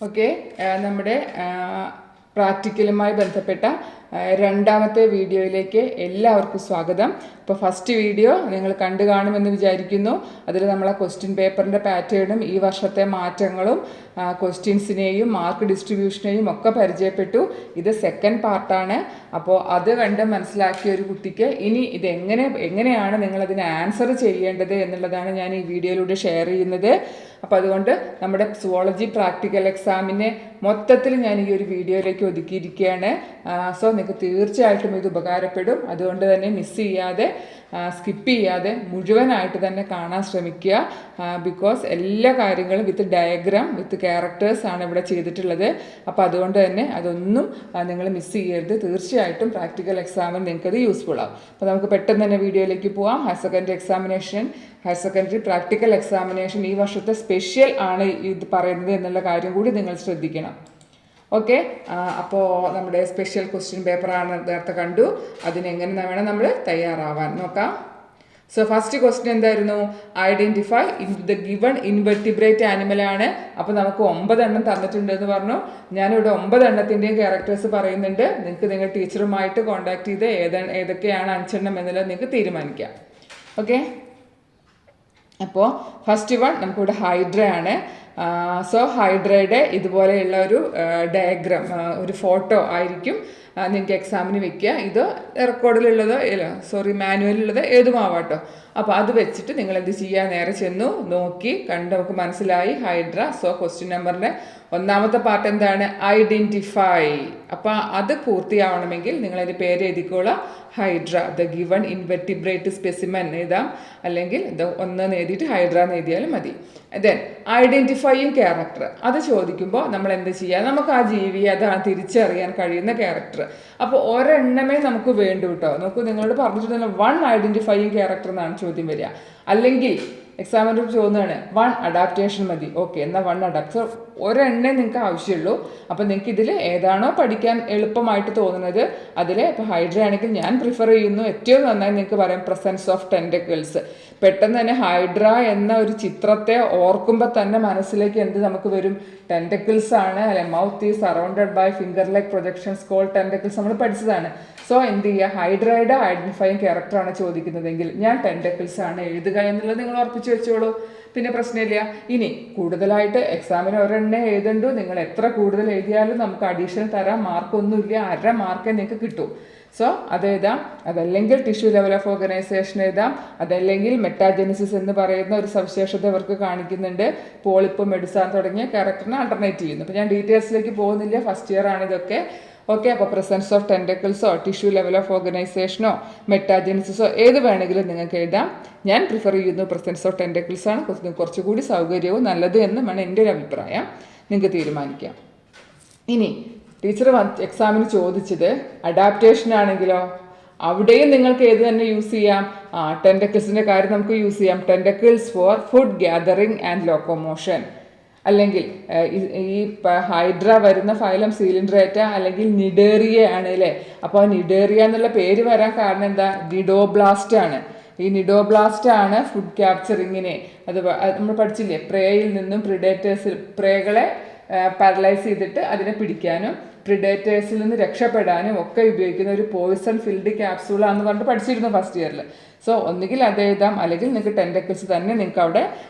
Okay, നമ്മുടെ പ്രാക്ടിക്കലുമായി ബന്ധപ്പെട്ട രണ്ടാമത്തെ വീഡിയോയിലേക്ക് എല്ലാവർക്കും സ്വാഗതം. ഇപ്പോൾ ഫസ്റ്റ് വീഡിയോ നിങ്ങൾ കണ്ടു കാണുമെന്ന് വിചാരിക്കുന്നു. അതിൽ നമ്മളെ ക്വസ്റ്റ്യൻ പേപ്പറിൻ്റെ പാറ്റേണും ഈ വർഷത്തെ മാറ്റങ്ങളും ക്വസ്റ്റ്യൻസിനെയും മാർക്ക് ഡിസ്ട്രിബ്യൂഷനെയും ഒക്കെ പരിചയപ്പെട്ടു. ഇത് സെക്കൻഡ് പാർട്ടാണ്. അപ്പോൾ അത് കണ്ട് മനസ്സിലാക്കിയ ഒരു കുട്ടിക്ക് ഇനി ഇത് എങ്ങനെയാണ് നിങ്ങളതിന് ആൻസർ ചെയ്യേണ്ടത് എന്നുള്ളതാണ് ഞാൻ ഈ വീഡിയോയിലൂടെ ഷെയർ ചെയ്യുന്നത്. അപ്പോൾ അതുകൊണ്ട് നമ്മുടെ സുവോളജി പ്രാക്ടിക്കൽ എക്സാമിനെ മൊത്തത്തിൽ ഞാൻ ഈ ഒരു വീഡിയോയിലേക്ക് ഒതുക്കിയിരിക്കുകയാണ്. സോ നിങ്ങൾക്ക് തീർച്ചയായിട്ടും ഇത് ഉപകാരപ്പെടും. അതുകൊണ്ട് തന്നെ മിസ് ചെയ്യാതെ സ്കിപ്പ് ചെയ്യാതെ മുഴുവനായിട്ട് തന്നെ കാണാൻ ശ്രമിക്കുക. ബിക്കോസ് എല്ലാ കാര്യങ്ങളും വിത്ത് ഡയഗ്രാം വിത്ത് ക്യാരക്ടേഴ്സ് ആണ് ഇവിടെ ചെയ്തിട്ടുള്ളത്. അപ്പോൾ അതുകൊണ്ട് തന്നെ അതൊന്നും നിങ്ങൾ മിസ് ചെയ്യരുത്. തീർച്ചയായിട്ടും പ്രാക്ടിക്കൽ എക്സാമിന് നിങ്ങൾക്കത് യൂസ്ഫുൾ ആവും. അപ്പോൾ നമുക്ക് പെട്ടെന്ന് തന്നെ വീഡിയോയിലേക്ക് പോവാം. ഹയർ സെക്കൻഡറി പ്രാക്ടിക്കൽ എക്സാമിനേഷൻ ഈ വർഷത്തെ സ്പെഷ്യൽ ആണ് ഇത് പറയുന്നത് എന്നുള്ള കാര്യം കൂടി നിങ്ങൾ ശ്രദ്ധിക്കണം. ഓക്കെ, അപ്പോൾ നമ്മുടെ സ്പെഷ്യൽ ക്വസ്റ്റ്യൻ പേപ്പറാണ് നേരത്തെ കണ്ടു. അതിനെങ്ങനെ വേണം നമ്മൾ തയ്യാറാവാൻ നോക്കാം. സോ ഫസ്റ്റ് ക്വസ്റ്റ്യൻ എന്തായിരുന്നു? ഐഡൻറ്റിഫൈ ദ ഗിവൺ ഇൻവെർട്ടിബ്രേറ്റ് ആനിമലാണ്. അപ്പോൾ നമുക്ക് 9 എണ്ണം തന്നിട്ടുണ്ടെന്ന് പറഞ്ഞു. ഞാനിവിടെ 9 എണ്ണത്തിൻ്റെയും ക്യാരക്ടേഴ്സ് പറയുന്നുണ്ട്. നിങ്ങൾക്ക് നിങ്ങൾ ടീച്ചറുമായിട്ട് കോൺടാക്ട് ചെയ്ത് ഏതൊക്കെയാണ് 5 എണ്ണം എന്നുള്ളത് നിങ്ങൾക്ക് തീരുമാനിക്കാം. ഓക്കെ, അപ്പോൾ ഫസ്റ്റ് വൺ നമുക്കിവിടെ ഹൈഡ്രയാണ്. സോ ഹൈഡ്രയുടെ ഇതുപോലെയുള്ള ഒരു ഡയഗ്രാം, ഒരു ഫോട്ടോ ആയിരിക്കും നിങ്ങൾക്ക് എക്സാമിന് വെക്കുക. ഇത് റെക്കോർഡിലുള്ളതോ മാനുവലുള്ളതോ ഏതുമാവാട്ടോ. അപ്പോൾ അത് വെച്ചിട്ട് നിങ്ങൾ എന്ത് ചെയ്യുക? നേരെ ചെന്നു നോക്കി കണ്ട് നമുക്ക് മനസ്സിലായി ഹൈഡ്ര. സോ ക്വസ്റ്റ്യൻ നമ്പറിൻ്റെ ഒന്നാമത്തെ പാർട്ട് എന്താണ്? ഐഡൻറ്റിഫൈ. അപ്പോൾ അത് പൂർത്തിയാവണമെങ്കിൽ നിങ്ങളതിൻ്റെ പേര് എഴുതിക്കോളാം. Hydra the given invertebrate specimen എഴുതാം, അല്ലെങ്കിൽ ഇത് ഒന്ന് എഴുതിയിട്ട് ഹൈഡ്ര എന്ന് എഴുതിയാലും മതി. ദെൻ ഐഡൻറ്റിഫൈയിങ് ക്യാരക്ടർ അത് ചോദിക്കുമ്പോൾ നമ്മൾ എന്ത് ചെയ്യുക? നമുക്ക് ആ ജീവിയെ അതാണ് തിരിച്ചറിയാൻ കഴിയുന്ന ക്യാരക്ടർ. അപ്പോൾ ഒരെണ്ണമേ നമുക്ക് വേണ്ടൂ കേട്ടോ. നോക്കൂ, നിങ്ങളോട് പറഞ്ഞിട്ടുണ്ടെങ്കിൽ 1 ഐഡൻറ്റിഫൈയിങ് ക്യാരക്ടർ എന്നാണ് ചോദ്യം വരിക. അല്ലെങ്കിൽ എക്സാമിൻ്റെ ചോദ്യമാണ് 1 അഡാപ്റ്റേഷൻ മതി. ഓക്കെ, എന്നാൽ 1 അഡാപ്റ്റ് ഒരെണ്ണേ നിങ്ങൾക്ക് ആവശ്യമുള്ളൂ. അപ്പോൾ നിങ്ങൾക്ക് ഇതിൽ ഏതാണോ പഠിക്കാൻ എളുപ്പമായിട്ട് തോന്നുന്നത് അതിൽ, ഇപ്പോൾ ഹൈഡ്ര ആണെങ്കിൽ ഞാൻ പ്രിഫർ ചെയ്യുന്നു, ഏറ്റവും നന്നായി നിങ്ങൾക്ക് പറയാം പ്രസൻസ് ഓഫ് ടെൻറ്റക്കിൾസ്. പെട്ടെന്ന് തന്നെ ഹൈഡ്ര എന്ന ഒരു ചിത്രത്തെ ഓർക്കുമ്പോൾ തന്നെ മനസ്സിലേക്ക് എന്ത് നമുക്ക് വരും? ടെൻറ്റക്കിൾസ് ആണ്, അല്ലെ? Mouth is surrounded by finger like projections called tentacles നമ്മൾ പഠിച്ചതാണ്. സോ എന്ത് ചെയ്യുക? ഹൈഡ്രയുടെ ഐഡൻറ്റിഫൈയിങ് ക്യാരക്ടറാണ് ചോദിക്കുന്നതെങ്കിൽ ഞാൻ ടെൻറ്റക്കിൾസ് ആണ് എഴുതുക എന്നുള്ളത് നിങ്ങൾ ഉറപ്പിച്ച് വെച്ചോളൂ. പിന്നെ പ്രശ്നമില്ല. ഇനി കൂടുതലായിട്ട് എക്സാമിന് ഒരെണ്ണേ എഴുതണ്ടു. നിങ്ങൾ എത്ര കൂടുതൽ എഴുതിയാലും നമുക്ക് അഡീഷണൽ തരാം, മാർക്കൊന്നുമില്ല, 1/2 മാർക്കേ നിങ്ങൾക്ക് കിട്ടും. സോ അത് എഴുതാം. അതല്ലെങ്കിൽ ടിഷ്യൂ ലെവൽ ഓഫ് ഓർഗനൈസേഷൻ എഴുതാം. അതല്ലെങ്കിൽ മെറ്റാജെനിസിസ് എന്ന് പറയുന്ന ഒരു സവിശേഷത ഇവർക്ക് കാണിക്കുന്നുണ്ട്. പോളിപ്പ്, മെഡിസാൻ തുടങ്ങിയ ക്യാരക്ടറിനെ ആൾട്ടർനേറ്റ് ചെയ്യുന്നു. അപ്പോൾ ഞാൻ ഡീറ്റെയിൽസിലേക്ക് പോകുന്നില്ല, ഫസ്റ്റ് ഇയർ ആണ് ഇതൊക്കെ. ഓക്കെ, അപ്പോൾ പ്രസൻസ് ഓഫ് ടെൻറ്റക്കിൾസോ ടിഷ്യൂ ലെവൽ ഓഫ് ഓർഗനൈസേഷനോ മെറ്റാജെനിസിസോ ഏത് വേണമെങ്കിലും നിങ്ങൾക്ക് എഴുതാം. ഞാൻ പ്രിഫർ ചെയ്യുന്നു പ്രസൻസ് ഓഫ് ടെൻറ്റക്കിൾസ് ആണ് കുറച്ചുകൂടി സൗകര്യവും നല്ലത് എന്നുമാണ് എൻ്റെ ഒരു അഭിപ്രായം. നിങ്ങൾക്ക് തീരുമാനിക്കാം. ഇനി ടീച്ചർ എക്സാമിന് ചോദിച്ചത് അഡാപ്റ്റേഷൻ ആണെങ്കിലോ അവിടെയും നിങ്ങൾക്ക് ഏത് തന്നെ യൂസ് ചെയ്യാം. ടെൻറ്റക്കിൾസിൻ്റെ കാര്യം നമുക്ക് യൂസ് ചെയ്യാം. Tentacles for food gathering and locomotion. അല്ലെങ്കിൽ ഈ ഹൈഡ്ര വരുന്ന ഫൈലം സീലിൻഡ്രേറ്റ അല്ലെങ്കിൽ നിഡേറിയ ആണ് അല്ലേ. അപ്പോൾ നിഡേറിയ എന്നുള്ള പേര് വരാൻ കാരണം എന്താ? നിഡോബ്ലാസ്റ്റ് ആണ്. ഈ നിഡോബ്ലാസ്റ്റ് ആണ് ഫുഡ് ക്യാപ്ചറിങ്ങിനെ, അത് നമ്മൾ പഠിച്ചില്ലേ, പ്രേയിൽ നിന്നും പ്രേകളെ പാരലൈസ് ചെയ്തിട്ട് അതിനെ പിടിക്കാനും പ്രിഡേറ്റേഴ്സിൽ നിന്ന് രക്ഷപ്പെടാനും ഒക്കെ ഉപയോഗിക്കുന്ന ഒരു പോയിസൺ ഫിൽഡ് ക്യാപ്സൂളാന്ന് പറഞ്ഞിട്ട് പഠിച്ചിരുന്നു ഫസ്റ്റ് ഇയറിൽ. സോ ഒന്നുകിൽ അത് എഴുതാം, അല്ലെങ്കിൽ നിങ്ങൾക്ക് ടെൻറ്റക്കിൾസ് തന്നെ നിങ്ങൾക്ക് അവിടെ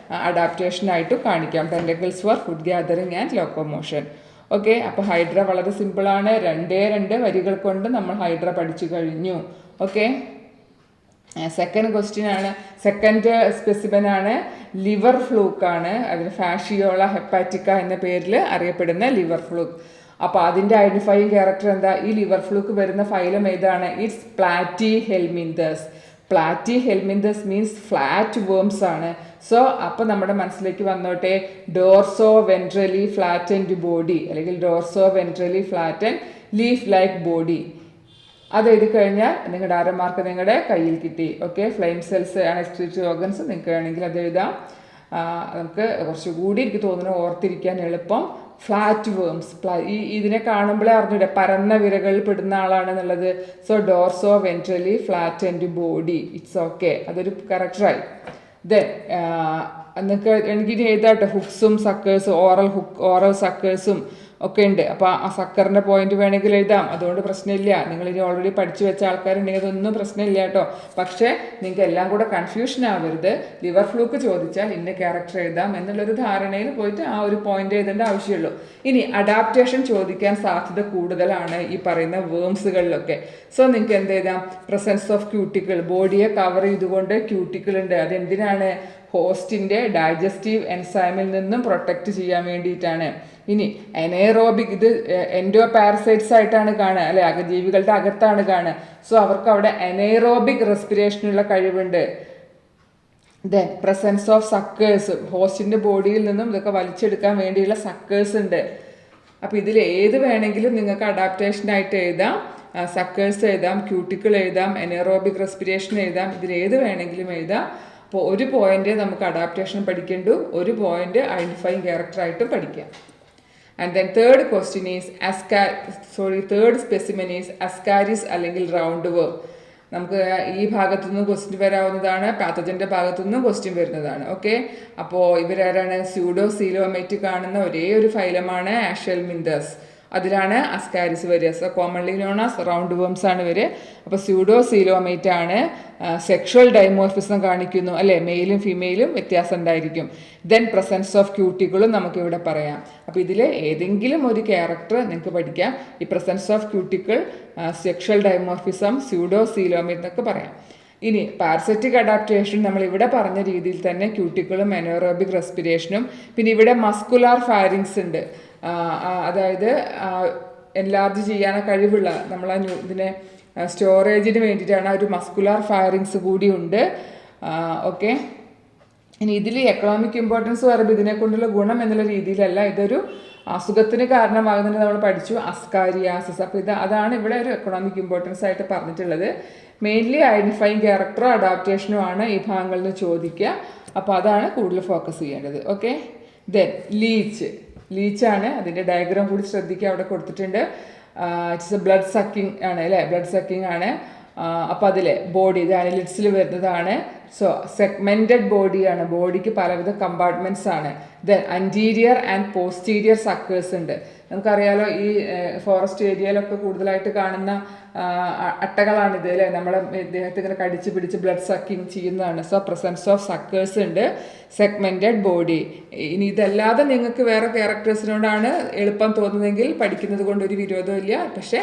അഡാപ്റ്റേഷനായിട്ട് കാണിക്കാം. Tentacles for food gathering and locomotion. Okay, അപ്പോൾ ഹൈഡ്ര വളരെ സിമ്പിളാണ്. 2 വരികൾ കൊണ്ട് നമ്മൾ ഹൈഡ്ര പഠിച്ചു കഴിഞ്ഞു. ഓക്കെ, സെക്കൻഡ് ക്വസ്റ്റ്യൻ ആണ്. സെക്കൻഡ് സ്പെസിമെൻ ആണ് ലിവർ ഫ്ലൂക്ക് ആണ്. അതിന് ഫാഷിയോള ഹെപ്പാറ്റിക്ക എന്ന പേരിൽ അറിയപ്പെടുന്ന ലിവർ ഫ്ലൂക്ക്. അപ്പോൾ അതിൻ്റെ ഐഡൻറ്റിഫൈയിങ് ക്യാരക്ടർ എന്താ? ഈ ലിവർ ഫ്ലൂക്ക് വരുന്ന ഫൈലം ഏതാണ്? It's Platyhelminthes. Platyhelminthes means flat worms ആണ്. സോ അപ്പോൾ നമ്മുടെ മനസ്സിലേക്ക് വന്നോട്ടെ ഡോർസോ വെൻട്രലി ഫ്ലാറ്റൻഡ് ബോഡി, അല്ലെങ്കിൽ dorso ventrally flatten leaf like body. അത് എഴുതി കഴിഞ്ഞാൽ നിങ്ങളുടെ 1/2 മാർക്ക് നിങ്ങളുടെ കയ്യിൽ കിട്ടി. ഓക്കെ, ഫ്ലെയിം സെൽസ് ആണ് എക്സ്ക്രീറ്ററി ഓർഗൻസ്. നിങ്ങൾക്ക് വേണമെങ്കിൽ അത് എഴുതാം. നമുക്ക് കുറച്ചുകൂടി എനിക്ക് തോന്നുന്നു ഓർത്തിരിക്കാൻ എളുപ്പം ഫ്ലാറ്റ് വേംസ്. ഇതിനെ കാണുമ്പോഴേ അറിഞ്ഞൂടെ പരന്ന വിരകളിൽ പെടുന്ന ആളാണെന്നുള്ളത്. So dorsoventrally flattened body. It's okay, അതൊരു കറക്റ്ററായി. ദെൻ എന്നൊക്കെ എനിക്കിനി എഴുതാട്ടോ. ഹുക്സും സക്കേഴ്സും, ഓറൽ സക്കേഴ്സും ഒക്കെ ഉണ്ട്. അപ്പോൾ ആ സക്കറിൻ്റെ പോയിന്റ് വേണമെങ്കിൽ എഴുതാം, അതുകൊണ്ട് പ്രശ്നമില്ല. നിങ്ങളിനി ഓൾറെഡി പഠിച്ചു വെച്ച ആൾക്കാരുണ്ടെങ്കിൽ അതൊന്നും പ്രശ്നമില്ല കേട്ടോ. പക്ഷേ നിങ്ങൾക്ക് എല്ലാം കൂടെ കൺഫ്യൂഷൻ ആവരുത്. ലിവർ ഫ്ലൂക്ക് ചോദിച്ചാൽ ഇന്ന ക്യാരക്ടർ എഴുതാം എന്നുള്ളൊരു ധാരണയിൽ പോയിട്ട് ആ ഒരു പോയിന്റ് എഴുതേണ്ട ആവശ്യമുള്ളൂ. ഇനി അഡാപ്റ്റേഷൻ ചോദിക്കാൻ സാധ്യത കൂടുതലാണ് ഈ പറയുന്ന വേംസുകളിലൊക്കെ. സോ നിങ്ങൾക്ക് എന്ത് എഴുതാം? പ്രസൻസ് ഓഫ് ക്യൂട്ടിക്കിൾ, ബോഡിയെ കവർ ചെയ്തുകൊണ്ട് ക്യൂട്ടിക്കിൾ ഉണ്ട്. അതെന്തിനാണ്? ഹോസ്റ്റിൻ്റെ ഡൈജസ്റ്റീവ് എൻസൈമിൽ നിന്നും പ്രൊട്ടക്റ്റ് ചെയ്യാൻ വേണ്ടിയിട്ടാണ്. ഇനി എനേറോബിക്, ഇത് എൻഡോ പാരസൈറ്റ്സ് ആയിട്ടാണ് കാണുക അല്ലെ, ജീവികളുടെ അകത്താണ് കാണുക. സോ അവർക്ക് അവിടെ എനേറോബിക് റെസ്പിറേഷനുള്ള കഴിവുണ്ട്. ദെൻ പ്രസൻസ് ഓഫ് സക്കേഴ്സ്, ഹോസ്റ്റിൻ്റെ ബോഡിയിൽ നിന്നും ഇതൊക്കെ വലിച്ചെടുക്കാൻ വേണ്ടിയുള്ള സക്കേഴ്സ് ഉണ്ട്. അപ്പോൾ ഇതിൽ ഏത് വേണമെങ്കിലും നിങ്ങൾക്ക് അഡാപ്റ്റേഷനായിട്ട് എഴുതാം. സക്കേഴ്സ് എഴുതാം, ക്യൂട്ടിക്കിൾ എഴുതാം, എനേറോബിക് റെസ്പിറേഷൻ എഴുതാം. ഇതിലേത് വേണമെങ്കിലും എഴുതാം. അപ്പോൾ ഒരു പോയിന്റ് നമുക്ക് അഡാപ്റ്റേഷൻ പഠിക്കേണ്ടു, ഒരു പോയിന്റ് ഐഡൻറ്റിഫൈങ് ക്യാരക്ടറായിട്ടും പഠിക്കാം. And then third question is third specimen is Ascaris അല്ലെങ്കിൽ റൗണ്ട് വേം. നമുക്ക് ഈ ഭാഗത്തുനിന്ന് ക്വസ്റ്റ്യൻ വരാവുന്നതാണ്, പാത്തജൻ്റെ ഭാഗത്തുനിന്നും ക്വസ്റ്റ്യൻ വരുന്നതാണ്. ഓക്കെ, അപ്പോൾ ഇവരാരാണ്? സ്യൂഡോസീലോമേറ്റ് കാണുന്ന ഒരേ ഒരു ഫൈലമാണ് ആഷൽമിന്തസ്. അതിലാണ് അസ്കാരിസ് വരിക. So commonly known as round worms ആണ് ഇവർ. അപ്പോൾ സ്യൂഡോസീലോമേറ്റ് ആണ്. സെക്ഷുവൽ ഡൈമോർഫിസം കാണിക്കുന്നു അല്ലേ, മെയിലും ഫീമെയിലും വ്യത്യാസം ഉണ്ടായിരിക്കും. ദെൻ പ്രസൻസ് ഓഫ് ക്യൂട്ടിക്കിളും നമുക്കിവിടെ പറയാം. അപ്പോൾ ഇതിൽ ഏതെങ്കിലും ഒരു ക്യാരക്ടർ നിങ്ങൾക്ക് പഠിക്കാം. ഈ presence of cuticle, sexual dimorphism, pseudocoelomate എന്നൊക്കെ പറയാം. ഇനി പാരസൈറ്റിക് അഡാപ്റ്റേഷൻ നമ്മൾ ഇവിടെ പറഞ്ഞ രീതിയിൽ തന്നെ ക്യൂട്ടിക്കിളും എനേറോബിക് റെസ്പിറേഷനും. പിന്നെ ഇവിടെ മസ്കുലാർ ഫാരിങ്സ് ഉണ്ട്. അതായത് എൻലാർജ് ചെയ്യാൻ കഴിവുള്ള നമ്മളെ ഇതിനെ സ്റ്റോറേജിന് വേണ്ടിയിട്ടാണ് ഒരു മസ്കുലാർ ഫയറിങ്സ് കൂടി ഉണ്ട്. ഓക്കെ, ഇനി ഇതിൽ എക്കണോമിക് ഇമ്പോർട്ടൻസ് പറയുമ്പോൾ ഇതിനെക്കൊണ്ടുള്ള ഗുണം എന്നുള്ള രീതിയിലല്ല, ഇതൊരു അസുഖത്തിന് കാരണമാകുന്നത് നമ്മൾ പഠിച്ചു, അസ്കാരിയാസിസ്. അപ്പോൾ അതാണ് ഇവിടെ ഒരു എക്കണോമിക് ഇമ്പോർട്ടൻസ് ആയിട്ട് പറഞ്ഞിട്ടുള്ളത്. മെയിൻലി ഐഡൻറ്റിഫൈങ് ക്യാരക്ടറോ അഡാപ്റ്റേഷനോ ആണ് ഈ ഭാഗങ്ങളിൽ നിന്ന് ചോദിക്കുക. അപ്പോൾ അതാണ് കൂടുതൽ ഫോക്കസ് ചെയ്യേണ്ടത്. ഓക്കെ, ദെൻ ലീച്ചാണ്. അതിൻ്റെ ഡയഗ്രാം കൂടി ശ്രദ്ധിക്കുക, അവിടെ കൊടുത്തിട്ടുണ്ട്. ഇറ്റ്സ് എ ബ്ലഡ് സക്കിങ് ആണ് അല്ലേ, ബ്ലഡ് സക്കിങ് ആണ്. അപ്പോൾ അതിൽ ബോഡി ഇത് അനലിറ്റ്സിൽ വരുന്നതാണ്. സോ സെഗ്മെൻറ്റഡ് ബോഡിയാണ്, ബോഡിക്ക് പലവിധ കമ്പാർട്ട്മെൻറ്റ്സ് ആണ്. ദെൻ അൻറ്റീരിയർ ആൻഡ് പോസ്റ്റീരിയർ സക്കേഴ്സ് ഉണ്ട്. നമുക്കറിയാലോ ഈ ഫോറസ്റ്റ് ഏരിയയിലൊക്കെ കൂടുതലായിട്ട് കാണുന്ന അട്ടകളാണിത് അല്ലേ, നമ്മളെ ദേഹത്ത് ഇങ്ങനെ കടിച്ച് പിടിച്ച് ബ്ലഡ് സക്കിങ് ചെയ്യുന്നതാണ്. സോ പ്രസൻസ് ഓഫ് സക്കേഴ്സ് ഉണ്ട്, സെഗ്മെൻറ്റഡ് ബോഡി. ഇനി ഇതല്ലാതെ നിങ്ങൾക്ക് വേറെ ക്യാരക്ടേഴ്സിനോടാണ് എളുപ്പം തോന്നുന്നതെങ്കിൽ പഠിക്കുന്നത് കൊണ്ട് ഒരു വിരോധവും ഇല്ല. പക്ഷേ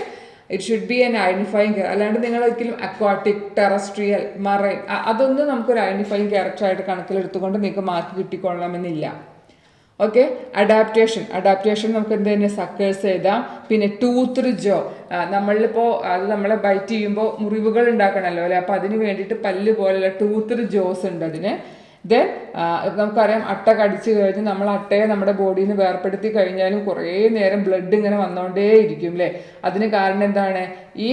it should be N identifying, അല്ലാണ്ട് നിങ്ങൾ ഒരിക്കലും അക്വാട്ടിക്, ടെറസ്ട്രിയൽ, മറൈൻ അതൊന്നും നമുക്കൊരു ഐഡൻറ്റിഫൈങ് ക്യാരക്ടറായിട്ട് കണക്കിലെടുത്തുകൊണ്ട് നിങ്ങൾക്ക് മാർക്ക് കിട്ടിക്കൊള്ളണമെന്നില്ല. ഓക്കെ, അഡാപ്റ്റേഷൻ നമുക്ക് എന്ത് തന്നെ സക്കേഴ്സ് എഴുതാം. പിന്നെ ടൂത്ത് ജോ, നമ്മളിപ്പോൾ അത് നമ്മളെ ബൈറ്റ് ചെയ്യുമ്പോൾ മുറിവുകൾ ഉണ്ടാക്കണമല്ലോ അല്ലേ, അപ്പോൾ അതിന് വേണ്ടിയിട്ട് പല്ല് പോലെയുള്ള ടൂത്ത് ജോസ് ഉണ്ട് അതിന്. ദെൻ നമുക്കറിയാം അട്ട കടിച്ചു കഴിഞ്ഞ് നമ്മൾ അട്ടയെ നമ്മുടെ ബോഡിയിൽ നിന്ന് വേർപ്പെടുത്തി കഴിഞ്ഞാലും കുറേ നേരം ബ്ലഡ് ഇങ്ങനെ വന്നുകൊണ്ടേ ഇരിക്കും അല്ലേ. അതിന് കാരണം എന്താണ്? ഈ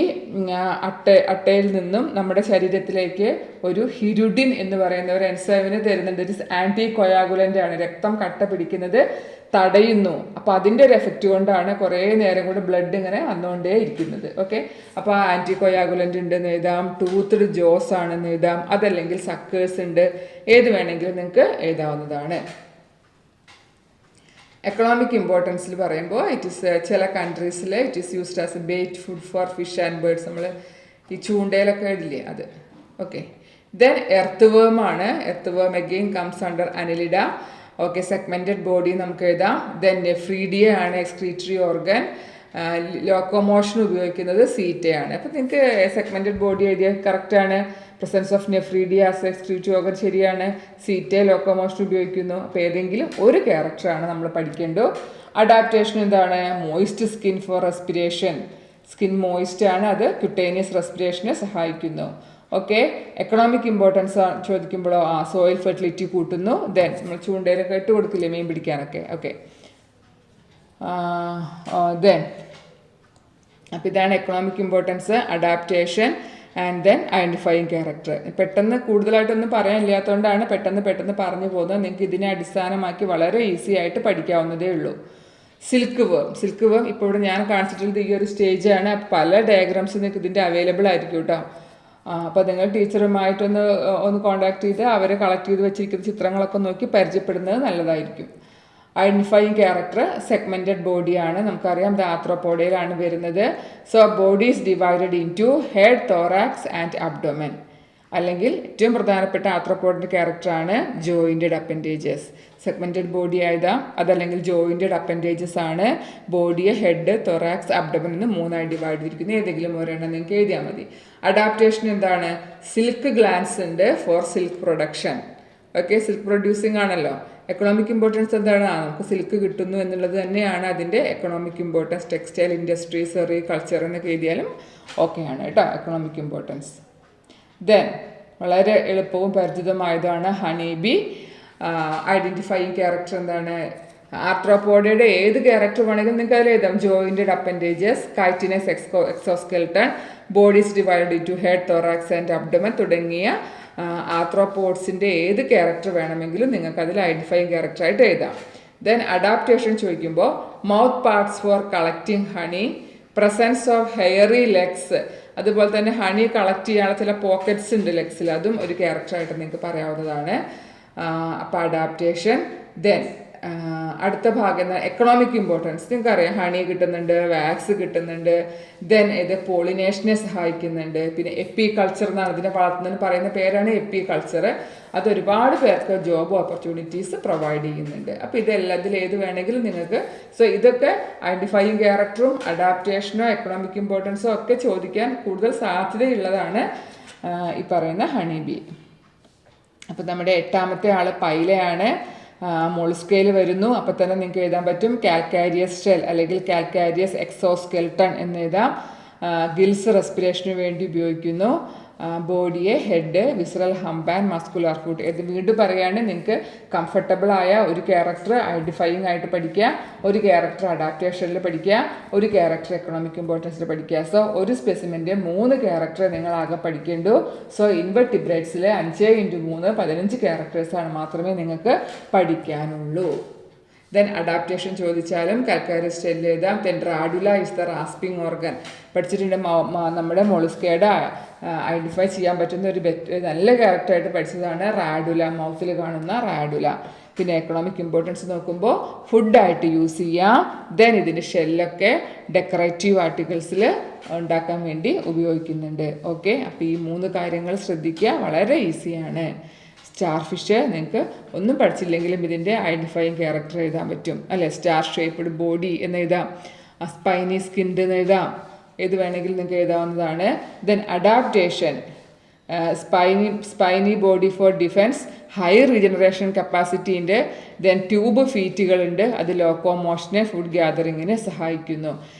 അട്ടയിൽ നിന്നും നമ്മുടെ ശരീരത്തിലേക്ക് ഒരു ഹിരുഡിൻ എന്ന് പറയുന്ന ഒരു എൻസൈമിനെ തരുന്നുണ്ട്. ഒരു ആൻറ്റി കൊയാഗുലൻ്റ് ആണ്, രക്തം കട്ട പിടിക്കുന്നത് തടയുന്നു. അപ്പോൾ അതിൻ്റെ ഒരു എഫക്റ്റ് കൊണ്ടാണ് കുറേ നേരം കൂടെ ബ്ലഡ് ഇങ്ങനെ വന്നുകൊണ്ടേ ഇരിക്കുന്നത്. ഓക്കെ, അപ്പോൾ ആൻറ്റി കൊയാഗുലൻ്റ് ഉണ്ടെന്ന് എഴുതാം, ടൂത്ത് ജോസ് ആണെന്ന് എഴുതാം, അതല്ലെങ്കിൽ സക്കേഴ്സ് ഉണ്ട്, ഏത് വേണമെങ്കിലും നിങ്ങൾക്ക് എഴുതാവുന്നതാണ്. എക്കണോമിക് ഇമ്പോർട്ടൻസിൽ പറയുമ്പോൾ ഇറ്റ് ഈസ് ചില കൺട്രീസിൽ it is used as a bait food for fish and birds. നമ്മൾ ഈ ചൂണ്ടയിലൊക്കെ ഇടില്ലേ അത്. ഓക്കെ, ദെൻ എർത്ത് വേം ആണ്. Earthworm again comes under annelida. Okay, segmented body നമുക്ക് എഴുതാം. ദെൻ നെഫ്രീഡിയ ആണ് എക്സ്ക്രീറ്ററി ഓർഗൻ. ലോക്കോമോഷൻ ഉപയോഗിക്കുന്നത് സീറ്റയാണ്. അപ്പോൾ നിങ്ങൾക്ക് സെഗ്മെൻറ്റഡ് ബോഡി എഴുതിയ കറക്റ്റാണ്. Presence of nephridia as excretory organ ശരിയാണ്. സീറ്റയെ ലോക്കോമോഷൻ ഉപയോഗിക്കുന്നു. അപ്പോൾ ഏതെങ്കിലും ഒരു ക്യാരക്ടറാണ് നമ്മൾ പഠിക്കേണ്ടത്. അഡാപ്റ്റേഷൻ എന്താണ്? Moist skin for respiration. Skin moist ആണ്, അത് ക്യൂട്ടേനിയസ് റെസ്പിറേഷനെ സഹായിക്കുന്നു. ഓക്കെ, എക്കണോമിക് ഇമ്പോർട്ടൻസ് ചോദിക്കുമ്പോഴോ സോയിൽ ഫെർട്ടിലിറ്റി കൂട്ടുന്നു. ദെൻ നമ്മൾ ചൂണ്ടയിലൊക്കെ ഇട്ട് കൊടുക്കില്ലേ മീൻ പിടിക്കാനൊക്കെ. ഓക്കെ, ദെൻ അപ്പോൾ ഇതാണ് economic importance, adaptation and then identifying character. പെട്ടെന്ന് കൂടുതലായിട്ടൊന്നും പറയാനില്ലാത്തതുകൊണ്ടാണ് പെട്ടെന്ന് പറഞ്ഞു പോകുന്നത്. നിങ്ങൾക്ക് ഇതിനെ അടിസ്ഥാനമാക്കി വളരെ ഈസി ആയിട്ട് പഠിക്കാവുന്നതേ ഉള്ളൂ. സിൽക്ക് വേം ഇപ്പോൾ ഇവിടെ ഞാൻ കാണിച്ചിട്ടുള്ളത് ഈ ഒരു സ്റ്റേജാണ്. പല ഡയഗ്രാംസ് നിങ്ങൾക്ക് ഇതിൻ്റെ അവൈലബിൾ ആയിരിക്കും കേട്ടോ. അപ്പോൾ നിങ്ങൾ ടീച്ചറുമായിട്ടൊന്ന് കോൺടാക്ട് ചെയ്ത് അവരെ കളക്ട് ചെയ്ത് വെച്ചിരിക്കുന്ന ചിത്രങ്ങളൊക്കെ നോക്കി പരിചയപ്പെടുന്നത് നല്ലതായിരിക്കും. ഐഡൻറ്റിഫൈയിങ് ക്യാരക്ടർ സെഗ്മെൻറ്റഡ് ബോഡിയാണ്. നമുക്കറിയാം ഇത് ആർത്രോപോഡയിലാണ് വരുന്നത്. So body is divided into head, thorax and abdomen. അല്ലെങ്കിൽ ഏറ്റവും പ്രധാനപ്പെട്ട ആർത്രോപോഡിൻ്റെ ക്യാരക്ടറാണ് ജോയിൻറ്റഡ് അപ്പൻഡേജസ്. സെഗ്മെൻറ്റഡ് ബോഡി ആയതാ, അതല്ലെങ്കിൽ ജോയിൻറ്റഡ് അപ്പൻഡേജസ് ആണ്. ബോഡിയെ ഹെഡ്, തൊറാക്സ്, അബ്ഡമൻ എന്ന് 3ആയി ഡിവൈഡ് ചെയ്തിരിക്കുന്നു. ഏതെങ്കിലും ഒരെണ്ണം നിങ്ങൾക്ക് എഴുതിയാൽ മതി. അഡാപ്റ്റേഷൻ എന്താണ്? സിൽക്ക് ഗ്ലാൻസ് ഉണ്ട് for silk production. Okay, silk producing ആണല്ലോ. എക്കണോമിക് ഇമ്പോർട്ടൻസ് എന്താണ്? നമുക്ക് സിൽക്ക് കിട്ടുന്നു എന്നുള്ളത് തന്നെയാണ് അതിൻ്റെ economic importance. Textile industry, sericulture എന്നൊക്കെ എഴുതിയാലും ഓക്കെയാണ് കേട്ടോ എക്കണോമിക് ഇമ്പോർട്ടൻസ്. ദെൻ വളരെ എളുപ്പവും പരിചിതമായതാണ് ഹണി ബി. ഐഡൻറ്റിഫൈയിങ് ക്യാരക്ടർ എന്താണ്? ആർത്രോപോഡയുടെ ഏത് ക്യാരക്ടർ വേണമെങ്കിലും നിങ്ങൾക്ക് അതിൽ എഴുതാം. Jointed appendages, chitinous exoskeleton, bodies divide into head, thorax and abdomen തുടങ്ങിയ ആർത്രോപോഡ്സിൻ്റെ ഏത് ക്യാരക്ടർ വേണമെങ്കിലും നിങ്ങൾക്ക് അതിൽ ഐഡൻറ്റിഫൈയിങ് ക്യാരക്ടറായിട്ട് എഴുതാം. ദെൻ അഡാപ്റ്റേഷൻ ചോദിക്കുമ്പോൾ mouth parts for collecting honey, presence of hairy legs, അതുപോലെ തന്നെ ഹണി കളക്ട് ചെയ്യാനുള്ള ചില പോക്കറ്റ്സ് ഉണ്ട് ലെഗ്സിൽ, അതും ഒരു ക്യാരക്ടറായിട്ട് നിങ്ങൾക്ക് പറയാവുന്നതാണ്. അപ്പോൾ അഡാപ്റ്റേഷൻ. ദെൻ അടുത്ത ഭാഗം എക്കണോമിക് ഇമ്പോർട്ടൻസ്. നിങ്ങൾക്കറിയാം ഹണി കിട്ടുന്നുണ്ട്, വാക്സ് കിട്ടുന്നുണ്ട്, ദെൻ ഇത് പോളിനേഷനെ സഹായിക്കുന്നുണ്ട്. പിന്നെ എപ്പി കൾച്ചർ എന്നാണ് ഇതിനെ വളർത്തുന്നതിന് പറയുന്ന പേരാണ് എപ്പി കൾച്ചർ. അത് ഒരുപാട് പേർക്ക് ജോബ് ഓപ്പർച്യൂണിറ്റീസ് പ്രൊവൈഡ് ചെയ്യുന്നുണ്ട്. അപ്പോൾ ഇതെല്ലാം ഇതിൽ ഏത് വേണമെങ്കിലും നിങ്ങൾക്ക്. സോ ഇതൊക്കെ ഐഡൻറ്റിഫൈയിങ് ക്യാരക്ടറും അഡാപ്റ്റേഷനോ എക്കണോമിക് ഇമ്പോർട്ടൻസോ ഒക്കെ ചോദിക്കാൻ കൂടുതൽ സാധ്യതയുള്ളതാണ് ഈ പറയുന്ന ഹണി ബി. അപ്പോൾ നമ്മുടെ 8ാമത്തെ ആൾ പൈലയാണ്. മോളുസ്കയിൽ വരുന്നു. അപ്പോൾ തന്നെ നിങ്ങൾക്ക് എഴുതാൻ പറ്റും കാൽക്കാരിയസ് ഷെൽ അല്ലെങ്കിൽ കാൽക്കാരിയസ് എക്സോസ്കെൽട്ടൺ എന്ന് എഴുതാം. ഗിൽസ് റെസ്പിറേഷന് വേണ്ടി ഉപയോഗിക്കുന്നു. ബോഡിയെ head, visceral hump and muscular foot. ഇത് വീണ്ടും പറയുകയാണെങ്കിൽ നിങ്ങൾക്ക് കംഫർട്ടബിൾ ആയ ഒരു ക്യാരക്ടർ ഐഡൻറ്റിഫൈയിങ് ആയിട്ട് പഠിക്കുക, ഒരു ക്യാരക്ടർ അഡാപ്റ്റേഷനിൽ പഠിക്കുക, ഒരു ക്യാരക്ടർ എക്കണോമിക് ഇമ്പോർട്ടൻസിൽ പഠിക്കുക. സോ ഒരു സ്പെസിമെൻ്റെ 3 ക്യാരക്ടർ നിങ്ങൾ ആകെ പഠിക്കേണ്ടു. സോ ഇൻവെർട്ടിബ്രേറ്റ്സിൽ 5 × 3 15 ക്യാരക്ടേഴ്സാണ് മാത്രമേ നിങ്ങൾക്ക് പഠിക്കാനുള്ളൂ. ദെൻ അഡാപ്റ്റേഷൻ ചോദിച്ചാലും കാൽക്കാരിയസ് ഷെൽ എഴുതാം. Then radula is the rasping organ പഠിച്ചിട്ടുണ്ട്. നമ്മുടെ മോളുസ്കയുടെ ഐഡൻറ്റിഫൈ ചെയ്യാൻ പറ്റുന്ന ഒരു നല്ല ക്യാരക്ടറായിട്ട് പഠിച്ചതാണ് റാഡുല, മൗത്തിൽ കാണുന്ന റാഡുല. പിന്നെ എക്കണോമിക് ഇമ്പോർട്ടൻസ് നോക്കുമ്പോൾ ഫുഡായിട്ട് യൂസ് ചെയ്യാം. ദെൻ ഇതിൻ്റെ ഷെല്ലൊക്കെ ഡെക്കറേറ്റീവ് ആർട്ടിക്കിൾസിൽ ഉണ്ടാക്കാൻ വേണ്ടി ഉപയോഗിക്കുന്നുണ്ട്. ഓക്കെ, അപ്പോൾ ഈ 3 കാര്യങ്ങൾ ശ്രദ്ധിക്കുക, വളരെ ഈസിയാണ്. സ്റ്റാർ ഫിഷ് നിങ്ങൾക്ക് ഒന്നും പഠിച്ചില്ലെങ്കിലും ഇതിൻ്റെ ഐഡൻറ്റിഫൈയിങ് ക്യാരക്ടർ എഴുതാൻ പറ്റും അല്ലേ. സ്റ്റാർ ഷേപ്പ്ഡ് ബോഡി എന്ന് എഴുതാം, സ്പൈനി സ്കിൻഡ് എന്ന് എഴുതാം, ഏത് വേണമെങ്കിലും നിങ്ങൾക്ക് എഴുതാവുന്നതാണ്. Then adaptation spiny body for defence, high regeneration കപ്പാസിറ്റീൻ്റെ, ദെൻ ട്യൂബ് ഫീറ്റുകളുണ്ട്, അത് ലോക്കോമോഷനെ ഫുഡ് ഗ്യാതറിങ്ങിനെ സഹായിക്കുന്നു.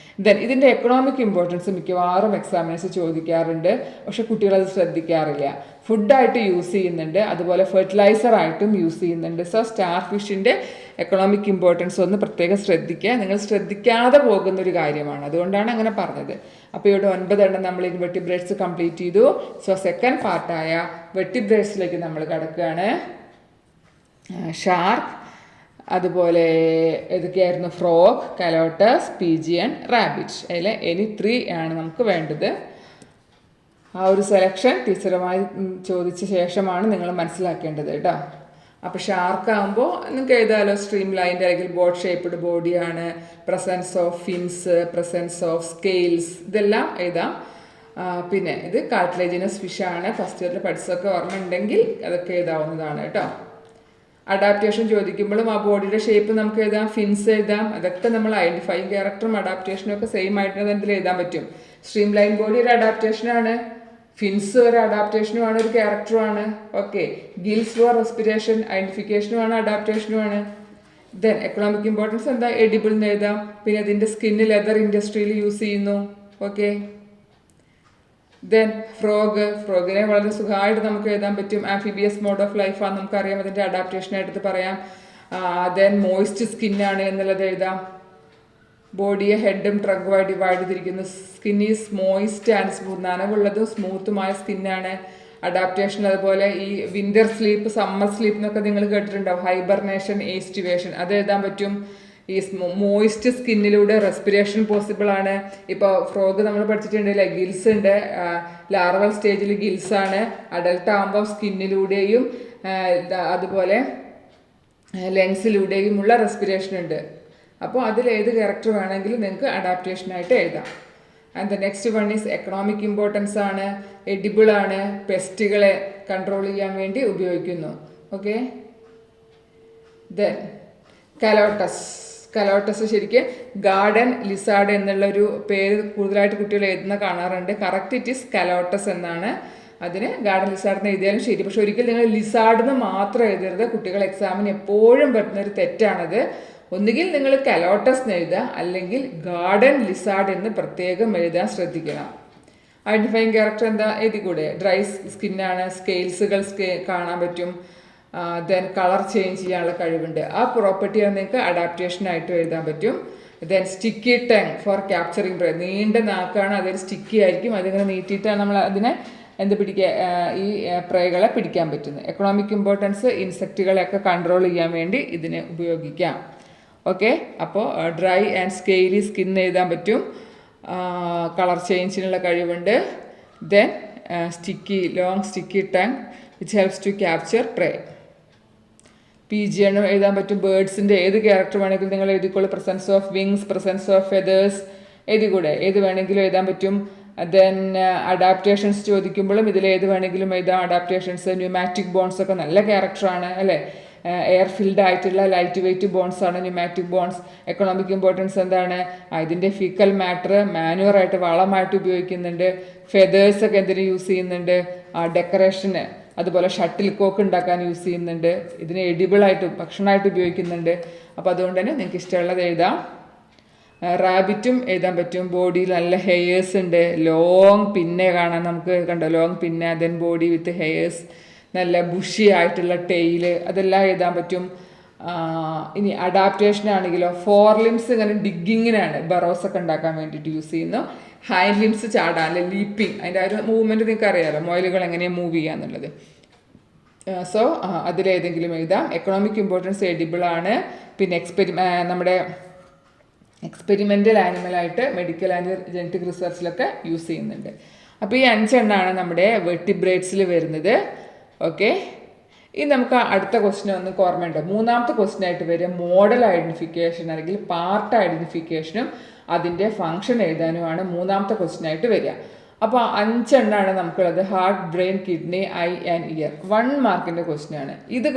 ദെൻ ഇതിൻ്റെ എക്കണോമിക് ഇമ്പോർട്ടൻസ് മിക്കവാറും എക്സാമിനേഴ്സ് ചോദിക്കാറുണ്ട്, പക്ഷെ കുട്ടികളത് ശ്രദ്ധിക്കാറില്ല. ഫുഡായിട്ട് യൂസ് ചെയ്യുന്നുണ്ട്, അതുപോലെ ഫെർട്ടിലൈസറായിട്ടും യൂസ് ചെയ്യുന്നുണ്ട്. സോ സ്റ്റാർ ഫിഷിൻ്റെ എക്കണോമിക് ഇമ്പോർട്ടൻസ് ഒന്ന് പ്രത്യേകം ശ്രദ്ധിക്കുക. നിങ്ങൾ ശ്രദ്ധിക്കാതെ പോകുന്നൊരു കാര്യമാണ്, അതുകൊണ്ടാണ് അങ്ങനെ പറഞ്ഞത്. അപ്പോൾ ഇവിടെ 9 എണ്ണം നമ്മൾ വെർട്ടിബ്രേറ്റ്സ് കംപ്ലീറ്റ് ചെയ്തു. സോ സെക്കൻഡ് പാർട്ടായ വെർട്ടിബ്രേറ്റ്സിലേക്ക് നമ്മൾ കിടക്കുകയാണ്. ഷാർക്ക്, അതുപോലെ ഏതൊക്കെയായിരുന്നു? Frog, calotes, pigeon, rabbit. അതിൽ എനി 3 ആണ് നമുക്ക് വേണ്ടത്. ആ ഒരു സെലക്ഷൻ ടീച്ചറുമായി ചോദിച്ച ശേഷമാണ് നിങ്ങൾ മനസ്സിലാക്കേണ്ടത് കേട്ടോ. അപ്പോൾ ഷാർക്കാകുമ്പോൾ നിങ്ങൾക്ക് എഴുതാമല്ലോ, സ്ട്രീം ലൈൻ്റെ അല്ലെങ്കിൽ ബോട്ട് ഷേപ്പ്ഡ് ബോഡിയാണ്, presence of fins, presence of scales, ഇതെല്ലാം എഴുതാം. പിന്നെ ഇത് കാർട്ടിലേജിനസ് ഫിഷാണ്. ഫസ്റ്റ് ഇയറിൽ പഠിച്ചതൊക്കെ ഓർമ്മ ഉണ്ടെങ്കിൽ അതൊക്കെ എഴുതാവുന്നതാണ് കേട്ടോ. അഡാപ്റ്റേഷൻ ചോദിക്കുമ്പോഴും ആ ബോഡിയുടെ ഷേപ്പ് നമുക്ക് എഴുതാം, ഫിൻസ് എഴുതാം. അതൊക്കെ നമ്മൾ ഐഡൻറ്റിഫൈയിങ് ക്യാരക്ടറും അഡാപ്റ്റേഷനും ഒക്കെ സെയിം ആയിട്ട് അതിൽ എഴുതാൻ പറ്റും. സ്ട്രീം ലൈൻ ബോഡി ഒരു അഡാപ്റ്റേഷനാണ്, ഫിൻസ് ഒരു അഡാപ്റ്റേഷനുമാണ്, ഒരു ക്യാരക്ടറുമാണ്. ഓക്കെ, ഗിൽസ് ഫോർ റെസ്പിറേഷൻ ഐഡൻറ്റിഫിക്കേഷനുമാണ്, അഡാപ്റ്റേഷനുമാണ്. ദെൻ എക്കണോമിക് ഇമ്പോർട്ടൻസ് എന്താ? എഡിബിൾ എന്ന് എഴുതാം. പിന്നെ അതിൻ്റെ സ്കിന്ന് ലെതർ ഇൻഡസ്ട്രിയിൽ യൂസ് ചെയ്യുന്നു. ഓക്കെ, ദെൻ ഫ്രോഗിനെ വളരെ സുഖമായിട്ട് നമുക്ക് എഴുതാൻ പറ്റും. ആംഫിബിയസ് മോഡ് ഓഫ് ലൈഫാണ്, നമുക്കറിയാം, അതിൻ്റെ അഡാപ്റ്റേഷനായിട്ട് പറയാം. ദെൻ മോയിസ്റ്റ് സ്കിന്നാണ് എന്നുള്ളത് എഴുതാം. ബോഡിയെ ഹെഡും ട്രങ്കുമായി ഡിവൈഡ് ചെയ്തിരിക്കുന്നു. Skin is moist and smooth, നനവുള്ളതും സ്മൂത്തുമായ സ്കിന്നാണ്. അഡാപ്റ്റേഷൻ അതുപോലെ ഈ വിൻ്റർ സ്ലീപ്പ്, സമ്മർ സ്ലീപ്പ് എന്നൊക്കെ നിങ്ങൾ കേട്ടിട്ടുണ്ടാവും. ഹൈബർനേഷൻ, ഏസ്റ്റിവേഷൻ, അത് എഴുതാൻ പറ്റും. ഈ മോയിസ്റ്റ് സ്കിന്നിലൂടെ റെസ്പിറേഷൻ പോസിബിൾ ആണ്. ഇപ്പോൾ ഫ്രോഗ് നമ്മൾ പഠിച്ചിട്ടുണ്ടല്ലേ, ഗിൽസ് ഉണ്ട്. ലാർവൽ സ്റ്റേജിൽ ഗിൽസ് ആണ്. അഡൽട്ട് ആകുമ്പോൾ സ്കിന്നിലൂടെയും അതുപോലെ ലെങ്സിലൂടെയുമുള്ള റെസ്പിറേഷൻ ഉണ്ട്. അപ്പോൾ അതിൽ ഏത് ക്യാരക്ടർ വേണമെങ്കിലും നിങ്ങൾക്ക് അഡാപ്റ്റേഷനായിട്ട് എഴുതാം. And the next one is economic importance ആണ്, എഡിബിൾ ആണ്, പെസ്റ്റുകളെ കൺട്രോൾ ചെയ്യാൻ വേണ്ടി ഉപയോഗിക്കുന്നു. ഓക്കെ. ദെൻ കലോട്ടസ് ശരിക്കും ഗാർഡൻ ലിസാർഡ് എന്നുള്ളൊരു പേര് കൂടുതലായിട്ട് കുട്ടികൾ എഴുതുന്ന കാണാറുണ്ട്. കറക്റ്റ് ഇറ്റ് ഈസ് കലോട്ടസ് എന്നാണ്. അതിന് ഗാർഡൻ ലിസാർഡിന് എഴുതിയാലും ശരി. പക്ഷെ ഒരിക്കലും നിങ്ങൾ ലിസാർഡിന് മാത്രം എഴുതരുത്. കുട്ടികൾ എക്സാമിന് എപ്പോഴും പറ്റുന്നൊരു തെറ്റാണത്. ഒന്നുകിൽ നിങ്ങൾ കലോട്ടസ് എന്ന് എഴുതുക, അല്ലെങ്കിൽ ഗാർഡൻ ലിസാർഡ് എന്ന് പ്രത്യേകം എഴുതാൻ ശ്രദ്ധിക്കണം. ഐഡൻറ്റിഫൈങ് ക്യാരക്ടർ എന്താ എഴുതിക്കൂടെ? ഡ്രൈ സ്കിന്നാണ്, സ്കെയിൽസുകൾ കാണാൻ പറ്റും, ദെൻ കളർ ചേഞ്ച് ചെയ്യാനുള്ള കഴിവുണ്ട്. ആ പ്രോപ്പർട്ടിയാണ് നിങ്ങൾക്ക് അഡാപ്റ്റേഷനായിട്ട് എഴുതാൻ പറ്റും. Then sticky tongue for capturing prey, നീണ്ട നാക്കാണ്, അതൊരു സ്റ്റിക്കി ആയിരിക്കും. അതിങ്ങനെ നീട്ടിയിട്ടാണ് നമ്മൾ അതിനെ പിടിക്കുക, ഈ പ്രേകളെ പിടിക്കാൻ പറ്റുന്നത്. എക്കണോമിക് ഇമ്പോർട്ടൻസ് ഇൻസെക്റ്റുകളെയൊക്കെ കൺട്രോൾ ചെയ്യാൻ വേണ്ടി ഇതിനെ ഉപയോഗിക്കാം. ഓക്കെ. അപ്പോൾ ഡ്രൈ ആൻഡ് സ്കെയിലി സ്കിൻ എഴുതാൻ പറ്റും, കളർ ചേഞ്ചിനുള്ള കഴിവുണ്ട്. Then long sticky tongue which helps to capture prey. Pigeon എഴുതാൻ പറ്റും. ബേർഡ്സിൻ്റെ ഏത് ക്യാരക്ടർ വേണമെങ്കിലും നിങ്ങൾ എഴുതിക്കോളൂ. Presence of wings, presence of feathers എഴുതിക്കൂടെ? ഏത് വേണമെങ്കിലും എഴുതാൻ പറ്റും. ദെൻ അഡാപ്റ്റേഷൻസ് ചോദിക്കുമ്പോഴും ഇതിൽ ഏത് വേണമെങ്കിലും എഴുതാം. അഡാപ്റ്റേഷൻസ് ന്യൂമാറ്റിക് ബോൺസ് ഒക്കെ നല്ല ക്യാരക്ടറാണ് അല്ലേ? എയർ ഫിൽഡ് ആയിട്ടുള്ള ലൈറ്റ് വെയ്റ്റ് ബോൺസ് ആണ് ന്യൂമാറ്റിക് ബോൺസ്. എക്കണോമിക് ഇമ്പോർട്ടൻസ് എന്താണ്? ഇതിൻ്റെ ഫീക്കൽ മാറ്റർ മാനുവറായിട്ട് വളമായിട്ട് ഉപയോഗിക്കുന്നുണ്ട്. ഫെതേഴ്സ് ഒക്കെ എന്തിനു യൂസ് ചെയ്യുന്നുണ്ട്? ഡെക്കറേഷന്, അതുപോലെ ഷട്ടിൽ കോക്ക് ഉണ്ടാക്കാൻ യൂസ് ചെയ്യുന്നുണ്ട്. ഇതിനെ എഡിബിളായിട്ട് ഭക്ഷണമായിട്ട് ഉപയോഗിക്കുന്നുണ്ട്. അപ്പോൾ അതുകൊണ്ട് തന്നെ നിങ്ങൾക്ക് ഇഷ്ടമുള്ളത് എഴുതാം. റാബിറ്റും എഴുതാൻ പറ്റും. ബോഡിയിൽ നല്ല ഹെയേഴ്സ് ഉണ്ട്, ലോങ് പിന്നെ കാണാൻ നമുക്ക് കണ്ടോ, ലോങ് പിന്നെ, ദെൻ ബോഡി വിത്ത് ഹെയേഴ്സ്, നല്ല ബുഷി ആയിട്ടുള്ള ടെയില്, അതെല്ലാം എഴുതാൻ പറ്റും. ഇനി അഡാപ്റ്റേഷൻ ആണെങ്കിലോ, ഫോർ ലിംസ് ഇങ്ങനെ ഡിഗ്ഗിങ്ങിനാണ്, ബറോസ് ഒക്കെ ഉണ്ടാക്കാൻ വേണ്ടിയിട്ട് യൂസ് ചെയ്യുന്നു. ഹാൻഡ് ലിംസ് ചാടാൻ, അല്ലെ ലീപ്പിംഗ്, അതിൻ്റെ ആ ഒരു മൂവ്മെൻറ്റ് നിങ്ങൾക്ക് അറിയാമല്ലോ, മുയലുകൾ എങ്ങനെയാണ് മൂവ് ചെയ്യാന്നുള്ളത്. സോ അതിലേതെങ്കിലും എഴുതാം. എക്കണോമിക് ഇമ്പോർട്ടൻസ് എഡിബിളാണ്. പിന്നെ നമ്മുടെ എക്സ്പെരിമെൻ്റൽ ആനിമലായിട്ട് മെഡിക്കൽ ആൻഡ് ജനറ്റിക് റിസർച്ചിലൊക്കെ യൂസ് ചെയ്യുന്നുണ്ട്. അപ്പോൾ ഈ 5 എണ്ണമാണ് നമ്മുടെ വെർട്ടിബ്രേറ്റ്സിൽ വരുന്നത്. ഓക്കെ. ഇനി നമുക്ക് അടുത്ത ക്വസ്റ്റ്യൻ ഒന്ന് ഓർമ്മയുണ്ട്. മൂന്നാമത്തെ ക്വസ്റ്റ്യൻ ആയിട്ട് വരിക മോഡൽ ഐഡൻറ്റിഫിക്കേഷൻ അല്ലെങ്കിൽ പാർട്ട് ഐഡൻറ്റിഫിക്കേഷനും അതിൻ്റെ ഫംഗ്ഷൻ എഴുതാനുമാണ് മൂന്നാമത്തെ ക്വസ്റ്റ്യൻ ആയിട്ട് വരിക. അപ്പോൾ 5 എണ്ണമാണ് നമുക്കുള്ളത്. Heart, brain, kidney, I and year. 1 മാർക്കിൻ്റെ ക്വസ്റ്റ്യൻ ആണ് ഇത്.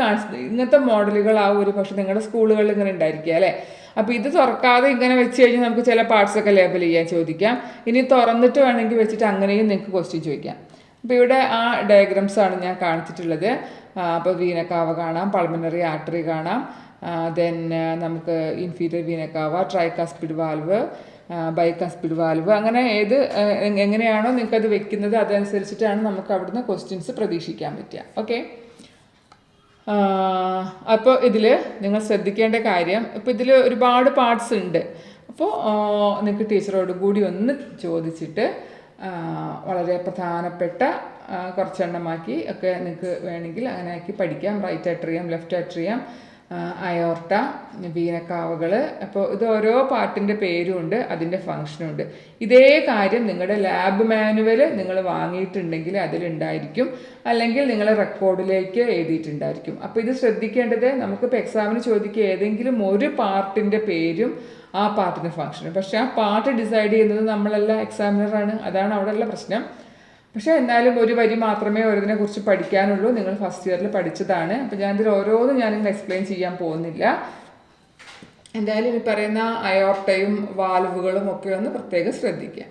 ഇങ്ങനത്തെ മോഡലുകൾ ഒരു പക്ഷേ നിങ്ങളുടെ സ്കൂളുകളിൽ ഇങ്ങനെ ഉണ്ടായിരിക്കുക അല്ലേ? അപ്പോൾ ഇത് തുറക്കാതെ ഇങ്ങനെ വെച്ച് കഴിഞ്ഞാൽ നമുക്ക് ചില പാർട്സൊക്കെ ലേബൽ ചെയ്യാൻ ചോദിക്കാം. ഇനി തുറന്നിട്ട് വേണമെങ്കിൽ വെച്ചിട്ട് അങ്ങനെയും നിങ്ങൾക്ക് ക്വസ്റ്റ്യൻ ചോദിക്കാം. അപ്പോൾ ഇവിടെ ആ ഡയഗ്രാംസാണ് ഞാൻ കാണിച്ചിട്ടുള്ളത്. അപ്പോൾ വീനക്കാവ കാണാം, പൾമനറി ആർട്ടറി കാണാം, ദെൻ നമുക്ക് ഇൻഫീരിയർ വീനക്കാവ, ട്രൈകാസ്പിഡ് വാൽവ്, ബൈകാസ്പിഡ് വാൽവ്, അങ്ങനെ എങ്ങനെയാണോ നിങ്ങൾക്കത് വെക്കുന്നത് അതനുസരിച്ചിട്ടാണ് നമുക്ക് അവിടുന്ന് ക്വസ്റ്റ്യൻസ് പ്രതീക്ഷിക്കാൻ പറ്റുക. ഓക്കെ. അപ്പോൾ ഇതിൽ നിങ്ങൾ ശ്രദ്ധിക്കേണ്ട കാര്യം, ഇപ്പോൾ ഇതിൽ ഒരുപാട് പാർട്സ് ഉണ്ട്. അപ്പോൾ നിങ്ങൾക്ക് ടീച്ചറോട് കൂടി ഒന്ന് ചോദിച്ചിട്ട് വളരെ പ്രധാനപ്പെട്ട കുറച്ചെണ്ണമാക്കി ഒക്കെ നിങ്ങൾക്ക് വേണമെങ്കിൽ അങ്ങനെ ആക്കി പഠിക്കാം. Right atrium, left atrium, aorta, വീനക്കാവകൾ. അപ്പോൾ ഇത് ഓരോ പാർട്ടിൻ്റെ പേരും ഉണ്ട്, അതിൻ്റെ ഫങ്ഷനും ഉണ്ട്. ഇതേ കാര്യം നിങ്ങളുടെ ലാബ് മാനുവൽ നിങ്ങൾ വാങ്ങിയിട്ടുണ്ടെങ്കിൽ അതിലുണ്ടായിരിക്കും, അല്ലെങ്കിൽ നിങ്ങൾ റെക്കോർഡിലേക്ക് എഴുതിയിട്ടുണ്ടായിരിക്കും. അപ്പോൾ ഇത് ശ്രദ്ധിക്കേണ്ടത്, നമുക്കിപ്പോൾ എക്സാമിന് ചോദിക്കുക ഏതെങ്കിലും ഒരു പാർട്ടിൻ്റെ പേരും ആ പാർട്ടിൻ്റെ ഫങ്ഷനും. പക്ഷേ ആ പാർട്ട് ഡിസൈഡ് ചെയ്യുന്നത് നമ്മളല്ല, എക്സാമിനറാണ്. അതാണ് അവിടെയുള്ള പ്രശ്നം. പക്ഷേ എന്നാലും ഒരു വരി മാത്രമേ ഓരോതിനെ കുറിച്ച് പഠിക്കാനുള്ളൂ. നിങ്ങൾ ഫസ്റ്റ് ഇയറിൽ പഠിച്ചതാണ്. അപ്പോൾ ഞാനിതിൽ ഓരോന്നും ഞാനിങ്ങനെ എക്സ്പ്ലെയിൻ ചെയ്യാൻ പോകുന്നില്ല. എന്തായാലും ഈ പറയുന്ന അയോർട്ടയും വാൽവുകളും ഒക്കെ ഒന്ന് പ്രത്യേകം ശ്രദ്ധിക്കുക.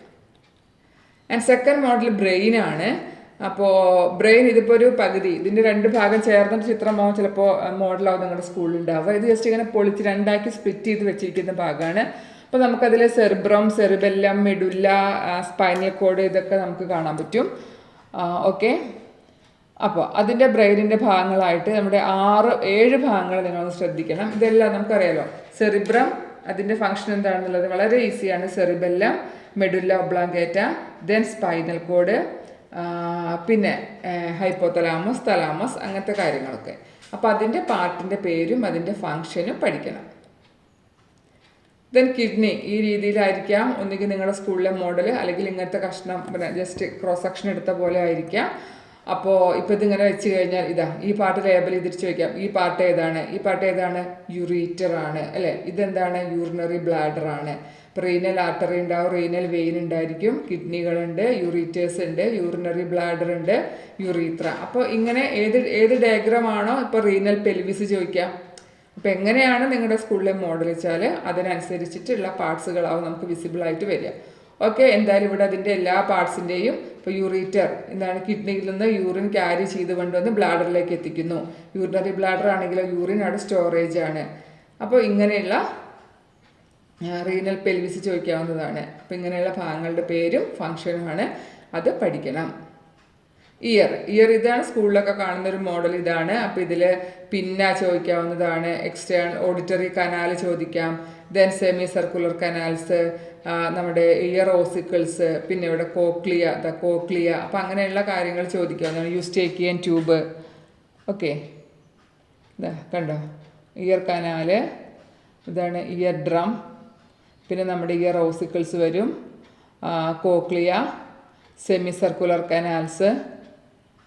ആൻഡ് സെക്കൻഡ് മോഡൽ ബ്രെയിനാണ്. അപ്പോൾ ബ്രെയിൻ ഇതിപ്പോൾ ഒരു പകുതി, ഇതിൻ്റെ 2 ഭാഗം ചേർന്നിട്ട് ചിത്രമാവും ചിലപ്പോൾ മോഡലാവും നിങ്ങളുടെ സ്കൂളിൽ ഉണ്ടാവുക. ഇത് ജസ്റ്റ് ഇങ്ങനെ പൊളിച്ച് 2ആക്കി സ്പ്ലിറ്റ് ചെയ്ത് വെച്ചിരിക്കുന്ന ഭാഗമാണ്. അപ്പോൾ നമുക്കതിൽ cerebrum, cerebellum, medulla, spinal cord ഇതൊക്കെ നമുക്ക് കാണാൻ പറ്റും. ഓക്കെ. അപ്പോൾ അതിൻ്റെ ബ്രെയിനിൻ്റെ ഭാഗങ്ങളായിട്ട് നമ്മുടെ 6-7 ഭാഗങ്ങൾ നിങ്ങളൊന്ന് ശ്രദ്ധിക്കണം. ഇതെല്ലാം നമുക്കറിയാലോ. സെറിബ്രം, അതിൻ്റെ ഫങ്ഷൻ എന്താണെന്നുള്ളത് വളരെ ഈസിയാണ്. Cerebellum, medulla oblongata, then spinal cord, പിന്നെ ഹൈപ്പോതലാമസ്, തലാമസ്, അങ്ങനത്തെ കാര്യങ്ങളൊക്കെ. അപ്പോൾ അതിൻ്റെ പാർട്ടിൻ്റെ പേരും അതിൻ്റെ ഫങ്ഷനും പഠിക്കണം. ദെൻ കിഡ്നി ഈ രീതിയിലായിരിക്കാം ഒന്നുകിൽ നിങ്ങളുടെ സ്കൂളിലെ മോഡൽ, അല്ലെങ്കിൽ ഇങ്ങനത്തെ കഷ്ണം ജസ്റ്റ് ക്രോസ് സെക്ഷൻ എടുത്ത പോലെ ആയിരിക്കാം. അപ്പോൾ ഇപ്പോൾ ഇതിങ്ങനെ വെച്ച് കഴിഞ്ഞാൽ ഇതാ ഈ പാർട്ട് ലേബൽ ചെയ്തിട്ട് ചോദിക്കാം, ഈ പാർട്ട് ഏതാണ്, ഈ പാർട്ട് ഏതാണ്, യുറീറ്റർ ആണ് അല്ലേ, ഇതെന്താണ്, യൂറിനറി ബ്ലാഡർ ആണ്. ഇപ്പോൾ റീനൽ ആർട്ടറി ഉണ്ടാവും, റീനൽ വെയിൻ ഉണ്ടായിരിക്കും, കിഡ്നികളുണ്ട്, യൂറീറ്റേഴ്സ് ഉണ്ട്, യൂറിനറി ബ്ലാഡർ ഉണ്ട്, യുറീത്ര. അപ്പോൾ ഇങ്ങനെ ഏത് ഡയഗ്രാം ആണോ ഇപ്പോൾ റീനൽ പെൽവിസ് ചോദിക്കാം. അപ്പോൾ എങ്ങനെയാണ് നിങ്ങളുടെ സ്കൂളിലെ മോഡൽ വെച്ചാൽ അതിനനുസരിച്ചിട്ടുള്ള പാർട്സുകളാവും നമുക്ക് വിസിബിൾ ആയിട്ട് വരിക. ഓക്കെ, എന്തായാലും ഇവിടെ അതിൻ്റെ എല്ലാ പാർട്സിൻ്റെയും ഇപ്പോൾ യൂറീറ്റർ എന്താണ്, കിഡ്നിയിൽ നിന്ന് യൂറിൻ ക്യാരി ചെയ്ത് കൊണ്ടുവന്ന് ബ്ലാഡറിലേക്ക് എത്തിക്കുന്നു. യൂറിനറി ബ്ലാഡർ ആണെങ്കിലോ യൂറിൻ അവിടെ സ്റ്റോറേജ് ആണ്. അപ്പോൾ ഇങ്ങനെയുള്ള റീനൽ പെൽവിസ് ചോദിക്കാവുന്നതാണ്. അപ്പോൾ ഇങ്ങനെയുള്ള ഭാഗങ്ങളുടെ പേരും ഫങ്ഷനുമാണ്, അത് പഠിക്കണം. ഇയർ ഇതാണ് സ്കൂളിലൊക്കെ കാണുന്ന ഒരു മോഡൽ ഇതാണ്. അപ്പോൾ ഇതിൽ പിന്ന ചോദിക്കാവുന്നതാണ്, എക്സ്റ്റേണൽ ഓഡിറ്ററി കനാൽ ചോദിക്കാം, ദെൻ സെമി സർക്കുലർ കനാൽസ്, നമ്മുടെ ഇയർ ഓസിക്കിൾസ്, പിന്നെ ഇവിടെ കോക്ലിയ. അപ്പോൾ അങ്ങനെയുള്ള കാര്യങ്ങൾ ചോദിക്കാവുന്നതാണ്. Eustachian tube. ഓക്കെ, ഇതാ കണ്ടോ, ഇയർ കനാല്, ഇതാണ് ഇയർ ഡ്രം, പിന്നെ നമ്മുടെ ഇയർ ഓസിക്കിൾസ് വരും, cochlea, semicircular canals,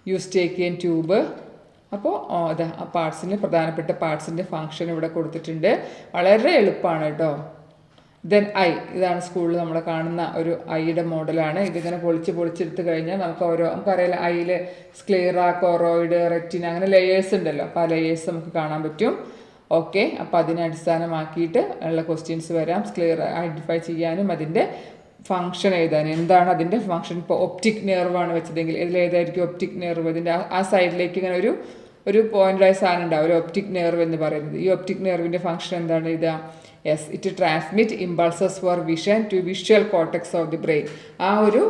eustachian tube. അപ്പോൾ അതാ ആ പാർട്സിന് പ്രധാനപ്പെട്ട പാർട്സിൻ്റെ ഫങ്ഷൻ ഇവിടെ കൊടുത്തിട്ടുണ്ട്. വളരെ എളുപ്പമാണ് കേട്ടോ. ദെൻ ഇതാണ് സ്കൂളിൽ നമ്മൾ കാണുന്ന ഒരു ഐയുടെ മോഡലാണ്. ഇതിങ്ങനെ പൊളിച്ചെടുത്ത് കഴിഞ്ഞാൽ നമുക്കറിയാലോ ഐയിൽ സ്ക്ലീറ, കൊറോയിഡ്, റെറ്റിന, അങ്ങനെ ലെയേഴ്സ് ഉണ്ടല്ലോ. അപ്പോൾ ആ ലെയേഴ്സ് നമുക്ക് കാണാൻ പറ്റും. ഓക്കെ, അപ്പോൾ അതിനെ അടിസ്ഥാനമാക്കിയിട്ട് ഉള്ള ക്വസ്റ്റ്യൻസ് വരാം. സ്ക്ലീറ ഐഡൻറ്റിഫൈ ചെയ്യാനും അതിൻ്റെ ഫങ്ഷൻ എഴുതാനും. എന്താണ് അതിൻ്റെ ഫങ്ഷൻ? ഇപ്പോൾ ഒപ്റ്റിക് നെർവാണ് വെച്ചതെങ്കിൽ ഇതിലേതായിരിക്കും ഒപ്റ്റിക് നെർവ്? ഇതിൻ്റെ ആ സൈഡിലേക്ക് ഇങ്ങനെ ഒരു പോയിൻ്റായ സാധനം ഉണ്ടാവും, ഒരു ഒപ്റ്റിക് നെർവ് എന്ന് പറയുന്നത്. ഈ ഒപ്റ്റിക് നെർവിൻ്റെ ഫങ്ഷൻ എന്താണ് എഴുതുക? Yes, it transmit impulses for vision to visual cortex of the brain. ആ ഒരു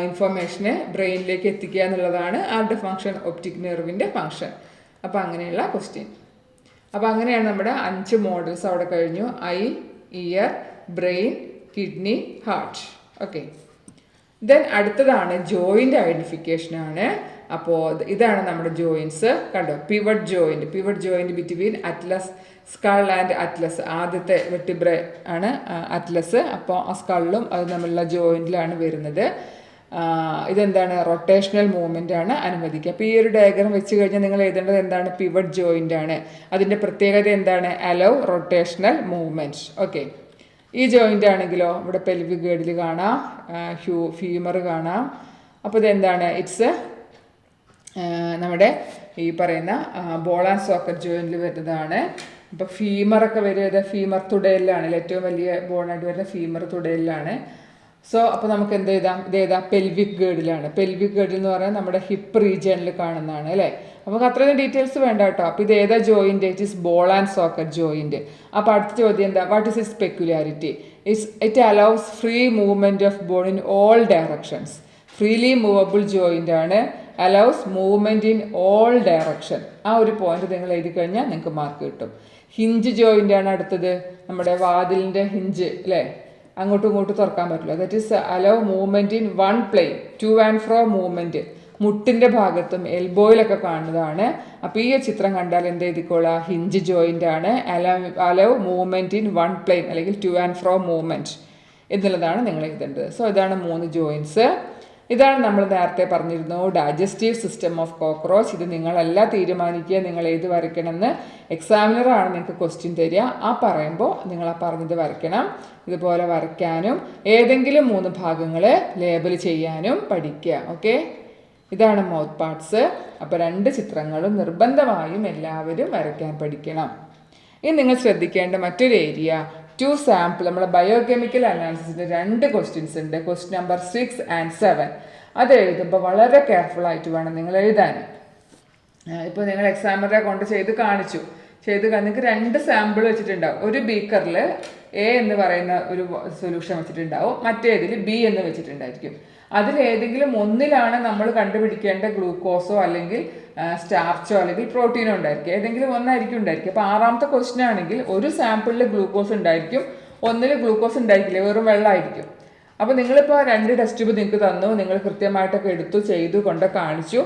ഇൻഫർമേഷനെ ബ്രെയിനിലേക്ക് എത്തിക്കുക എന്നുള്ളതാണ് ആരുടെ ഫങ്ഷൻ? Optic നെർവിൻ്റെ function. അപ്പോൾ അങ്ങനെയുള്ള ക്വസ്റ്റ്യൻ. അപ്പോൾ അങ്ങനെയാണ് നമ്മുടെ 5 മോഡൽസ് അവിടെ കഴിഞ്ഞു. I, year, brain, kidney, heart. Okay, then അടുത്തതാണ് ജോയിൻ്റ് ഐഡൻറ്റിഫിക്കേഷനാണ്. അപ്പോൾ ഇതാണ് നമ്മുടെ ജോയിൻസ്. കണ്ടോ, pivot joint between Atlas, skull and Atlas. ആദ്യത്തെ വെർട്ടിബ്ര ആണ് അറ്റ്ലസ്. അപ്പോൾ ആ സ്കളിലും അത് തമ്മിലുള്ള ജോയിൻറ്റിലാണ് വരുന്നത്. ഇതെന്താണ്? റൊട്ടേഷണൽ മൂവ്മെൻ്റ് ആണ് അനുവദിക്കുക. അപ്പോൾ ഈ ഒരു ഡയഗ്രാം വെച്ച് കഴിഞ്ഞാൽ നിങ്ങൾ എഴുതേണ്ടത് എന്താണ്? പിവറ്റ് ജോയിൻ്റ് ആണ്. അതിൻ്റെ പ്രത്യേകത എന്താണ്? Hello rotational movement. ഓക്കെ, ഈ ജോയിൻ്റ് ആണെങ്കിലോ ഇവിടെ പെൽവിക് ഗേഡിൽ കാണാം, ഫീമർ കാണാം. അപ്പോൾ ഇതെന്താണ്? ഇറ്റ്സ് നമ്മുടെ ഈ പറയുന്ന ബോൾ ആൻഡ് സോക്കറ്റ് ജോയിൻറ്റിൽ വരുന്നതാണ്. ഇപ്പോൾ ഫീമറൊക്കെ വരുന്നത് ഫീമർ തുടയിലാണ്, ഏറ്റവും വലിയ ബോണായിട്ട് വരുന്ന ഫീമർ തുടയിലാണ്. സോ അപ്പോൾ നമുക്ക് എന്ത് ചെയ്താം? ഇതേതാ? പെൽവിക് ഗേഡിലാണ്. പെൽവിക് ഗേഡിൽ എന്ന് പറഞ്ഞാൽ നമ്മുടെ ഹിപ്പ് റീജിയനിൽ കാണുന്നതാണ് അല്ലേ. നമുക്ക് അത്രയും ഡീറ്റെയിൽസ് വേണ്ട കേട്ടോ. അപ്പോൾ ഇത് ഏതാ joint? It is ball and socket joint. അപ്പോൾ അടുത്ത ചോദ്യം എന്താ? What is its peculiarity? It allows free movement of bone in all directions. Freely movable joint ആണ്, allows movement in all direction. ആ ഒരു പോയിന്റ് നിങ്ങൾ എഴുതി കഴിഞ്ഞാൽ നിങ്ങൾക്ക് മാർക്ക് കിട്ടും. ഹിഞ്ച് ജോയിൻ്റ് ആണ് അടുത്തത്. നമ്മുടെ വാതിലിൻ്റെ ഹിഞ്ച് അല്ലേ, അങ്ങോട്ടും ഇങ്ങോട്ടും തുറക്കാൻ പറ്റില്ല. That is allow movement in one plane, to and fro movement. മുട്ടിൻ്റെ ഭാഗത്തും എൽബോയിലൊക്കെ കാണുന്നതാണ്. അപ്പോൾ ഈ ചിത്രം കണ്ടാൽ എന്ത് എഴുതിക്കോളാം? ഹിഞ്ച് ജോയിൻ്റ് ആണ്, allow movement in one plane അല്ലെങ്കിൽ ടു ആൻഡ് ഫ്രോ മൂവ്മെൻറ്റ് എന്നുള്ളതാണ് നിങ്ങൾ എഴുതേണ്ടത്. സോ ഇതാണ് 3 ജോയിൻറ്റ്സ്. ഇതാണ് നമ്മൾ നേരത്തെ പറഞ്ഞിരുന്നു ഡൈജസ്റ്റീവ് സിസ്റ്റം ഓഫ് കോക്രോച്ച്. ഇത് നിങ്ങളല്ല തീരുമാനിക്കുക നിങ്ങൾ ഏത് വരയ്ക്കണമെന്ന്. എക്സാമിനറാണ് നിങ്ങൾക്ക് ക്വസ്റ്റ്യൻ തരിക. ആ പറയുമ്പോൾ നിങ്ങൾ ആ പറഞ്ഞത് വരയ്ക്കണം. ഇതുപോലെ വരയ്ക്കാനും ഏതെങ്കിലും 3 ഭാഗങ്ങൾ ലേബൽ ചെയ്യാനും പഠിക്കുക. ഓക്കെ, ഇതാണ് മൗത്ത് പാർട്സ്. അപ്പോൾ 2 ചിത്രങ്ങളും നിർബന്ധമായും എല്ലാവരും വരയ്ക്കാൻ പഠിക്കണം. ഇനി നിങ്ങൾ ശ്രദ്ധിക്കേണ്ട മറ്റൊരു ഏരിയ 2 സാമ്പിൾ. നമ്മുടെ ബയോകെമിക്കൽ അനാലിസിസിൻ്റെ 2 ക്വസ്റ്റ്യൻസ് ഉണ്ട്. Question number 6 and 7. അത് എഴുതുമ്പോൾ വളരെ കെയർഫുൾ ആയിട്ട് വേണം നിങ്ങൾ എഴുതാൻ. ഇപ്പോൾ നിങ്ങൾ എക്സാമിനറെ കൊണ്ട് കാണിച്ചു നിങ്ങൾക്ക് 2 സാമ്പിൾ വെച്ചിട്ടുണ്ടാവും. ഒരു ബീക്കറിൽ എ എന്ന് പറയുന്ന ഒരു സൊല്യൂഷൻ വെച്ചിട്ടുണ്ടാവും, മറ്റേതിൽ ബി എന്ന് വെച്ചിട്ടുണ്ടായിരിക്കും. അതിലേതെങ്കിലും ഒന്നിലാണ് നമ്മൾ കണ്ടുപിടിക്കേണ്ട ഗ്ലൂക്കോസോ അല്ലെങ്കിൽ സ്റ്റാർച്ചോ അല്ലെങ്കിൽ പ്രോട്ടീനോ ഉണ്ടായിരിക്കും. ഏതെങ്കിലും ഒന്നായിരിക്കും ഉണ്ടായിരിക്കും. അപ്പോൾ 6ാമത്തെ ക്വസ്റ്റ്യൻ ആണെങ്കിൽ ഒരു സാമ്പിളിൽ ഗ്ലൂക്കോസ് ഉണ്ടായിരിക്കും, ഒന്നിൽ ഗ്ലൂക്കോസ് ഉണ്ടായിരിക്കില്ല, വെറും വെള്ളമായിരിക്കും. അപ്പോൾ നിങ്ങളിപ്പോൾ 2 ടെസ്റ്റ് ട്യൂബ് നിങ്ങൾക്ക് തന്നു, നിങ്ങൾ കൃത്യമായിട്ടൊക്കെ എടുത്തു ചെയ്തു കൊണ്ട് കാണിച്ചു.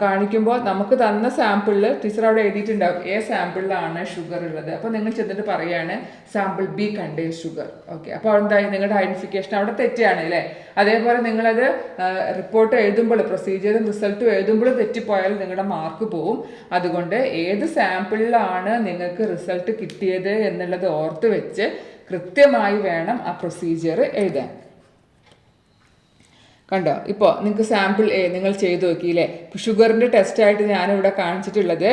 കാണിക്കുമ്പോൾ നമുക്ക് തന്ന സാമ്പിളിൽ ടീച്ചർ അവിടെ എഴുതിയിട്ടുണ്ടാവും ഏ സാമ്പിളിലാണ് ഷുഗർ ഉള്ളത്. അപ്പോൾ നിങ്ങൾ ചെന്നിട്ട് പറയുകയാണ് sample B contain sugar. Okay, അപ്പോൾ എന്തായി നിങ്ങളുടെ ഐഡൻറ്റിഫിക്കേഷൻ അവിടെ തെറ്റാണ് അല്ലേ. അതേപോലെ നിങ്ങളത് റിപ്പോർട്ട് എഴുതുമ്പോൾ പ്രൊസീജിയറും റിസൾട്ടും എഴുതുമ്പോൾ തെറ്റിപ്പോയാൽ നിങ്ങളുടെ മാർക്ക് പോവും. അതുകൊണ്ട് ഏത് സാമ്പിളിലാണ് നിങ്ങൾക്ക് റിസൾട്ട് കിട്ടിയത് എന്നുള്ളത് ഓർത്ത് വെച്ച് കൃത്യമായി വേണം ആ പ്രൊസീജിയർ എഴുതാൻ. കണ്ടോ, ഇപ്പോൾ നിങ്ങൾക്ക് സാമ്പിൾ എ നിങ്ങൾ ചെയ്ത് നോക്കിയില്ലേ. ഇപ്പോൾ ഷുഗറിൻ്റെ ടെസ്റ്റായിട്ട് ഞാനിവിടെ കാണിച്ചിട്ടുള്ളത്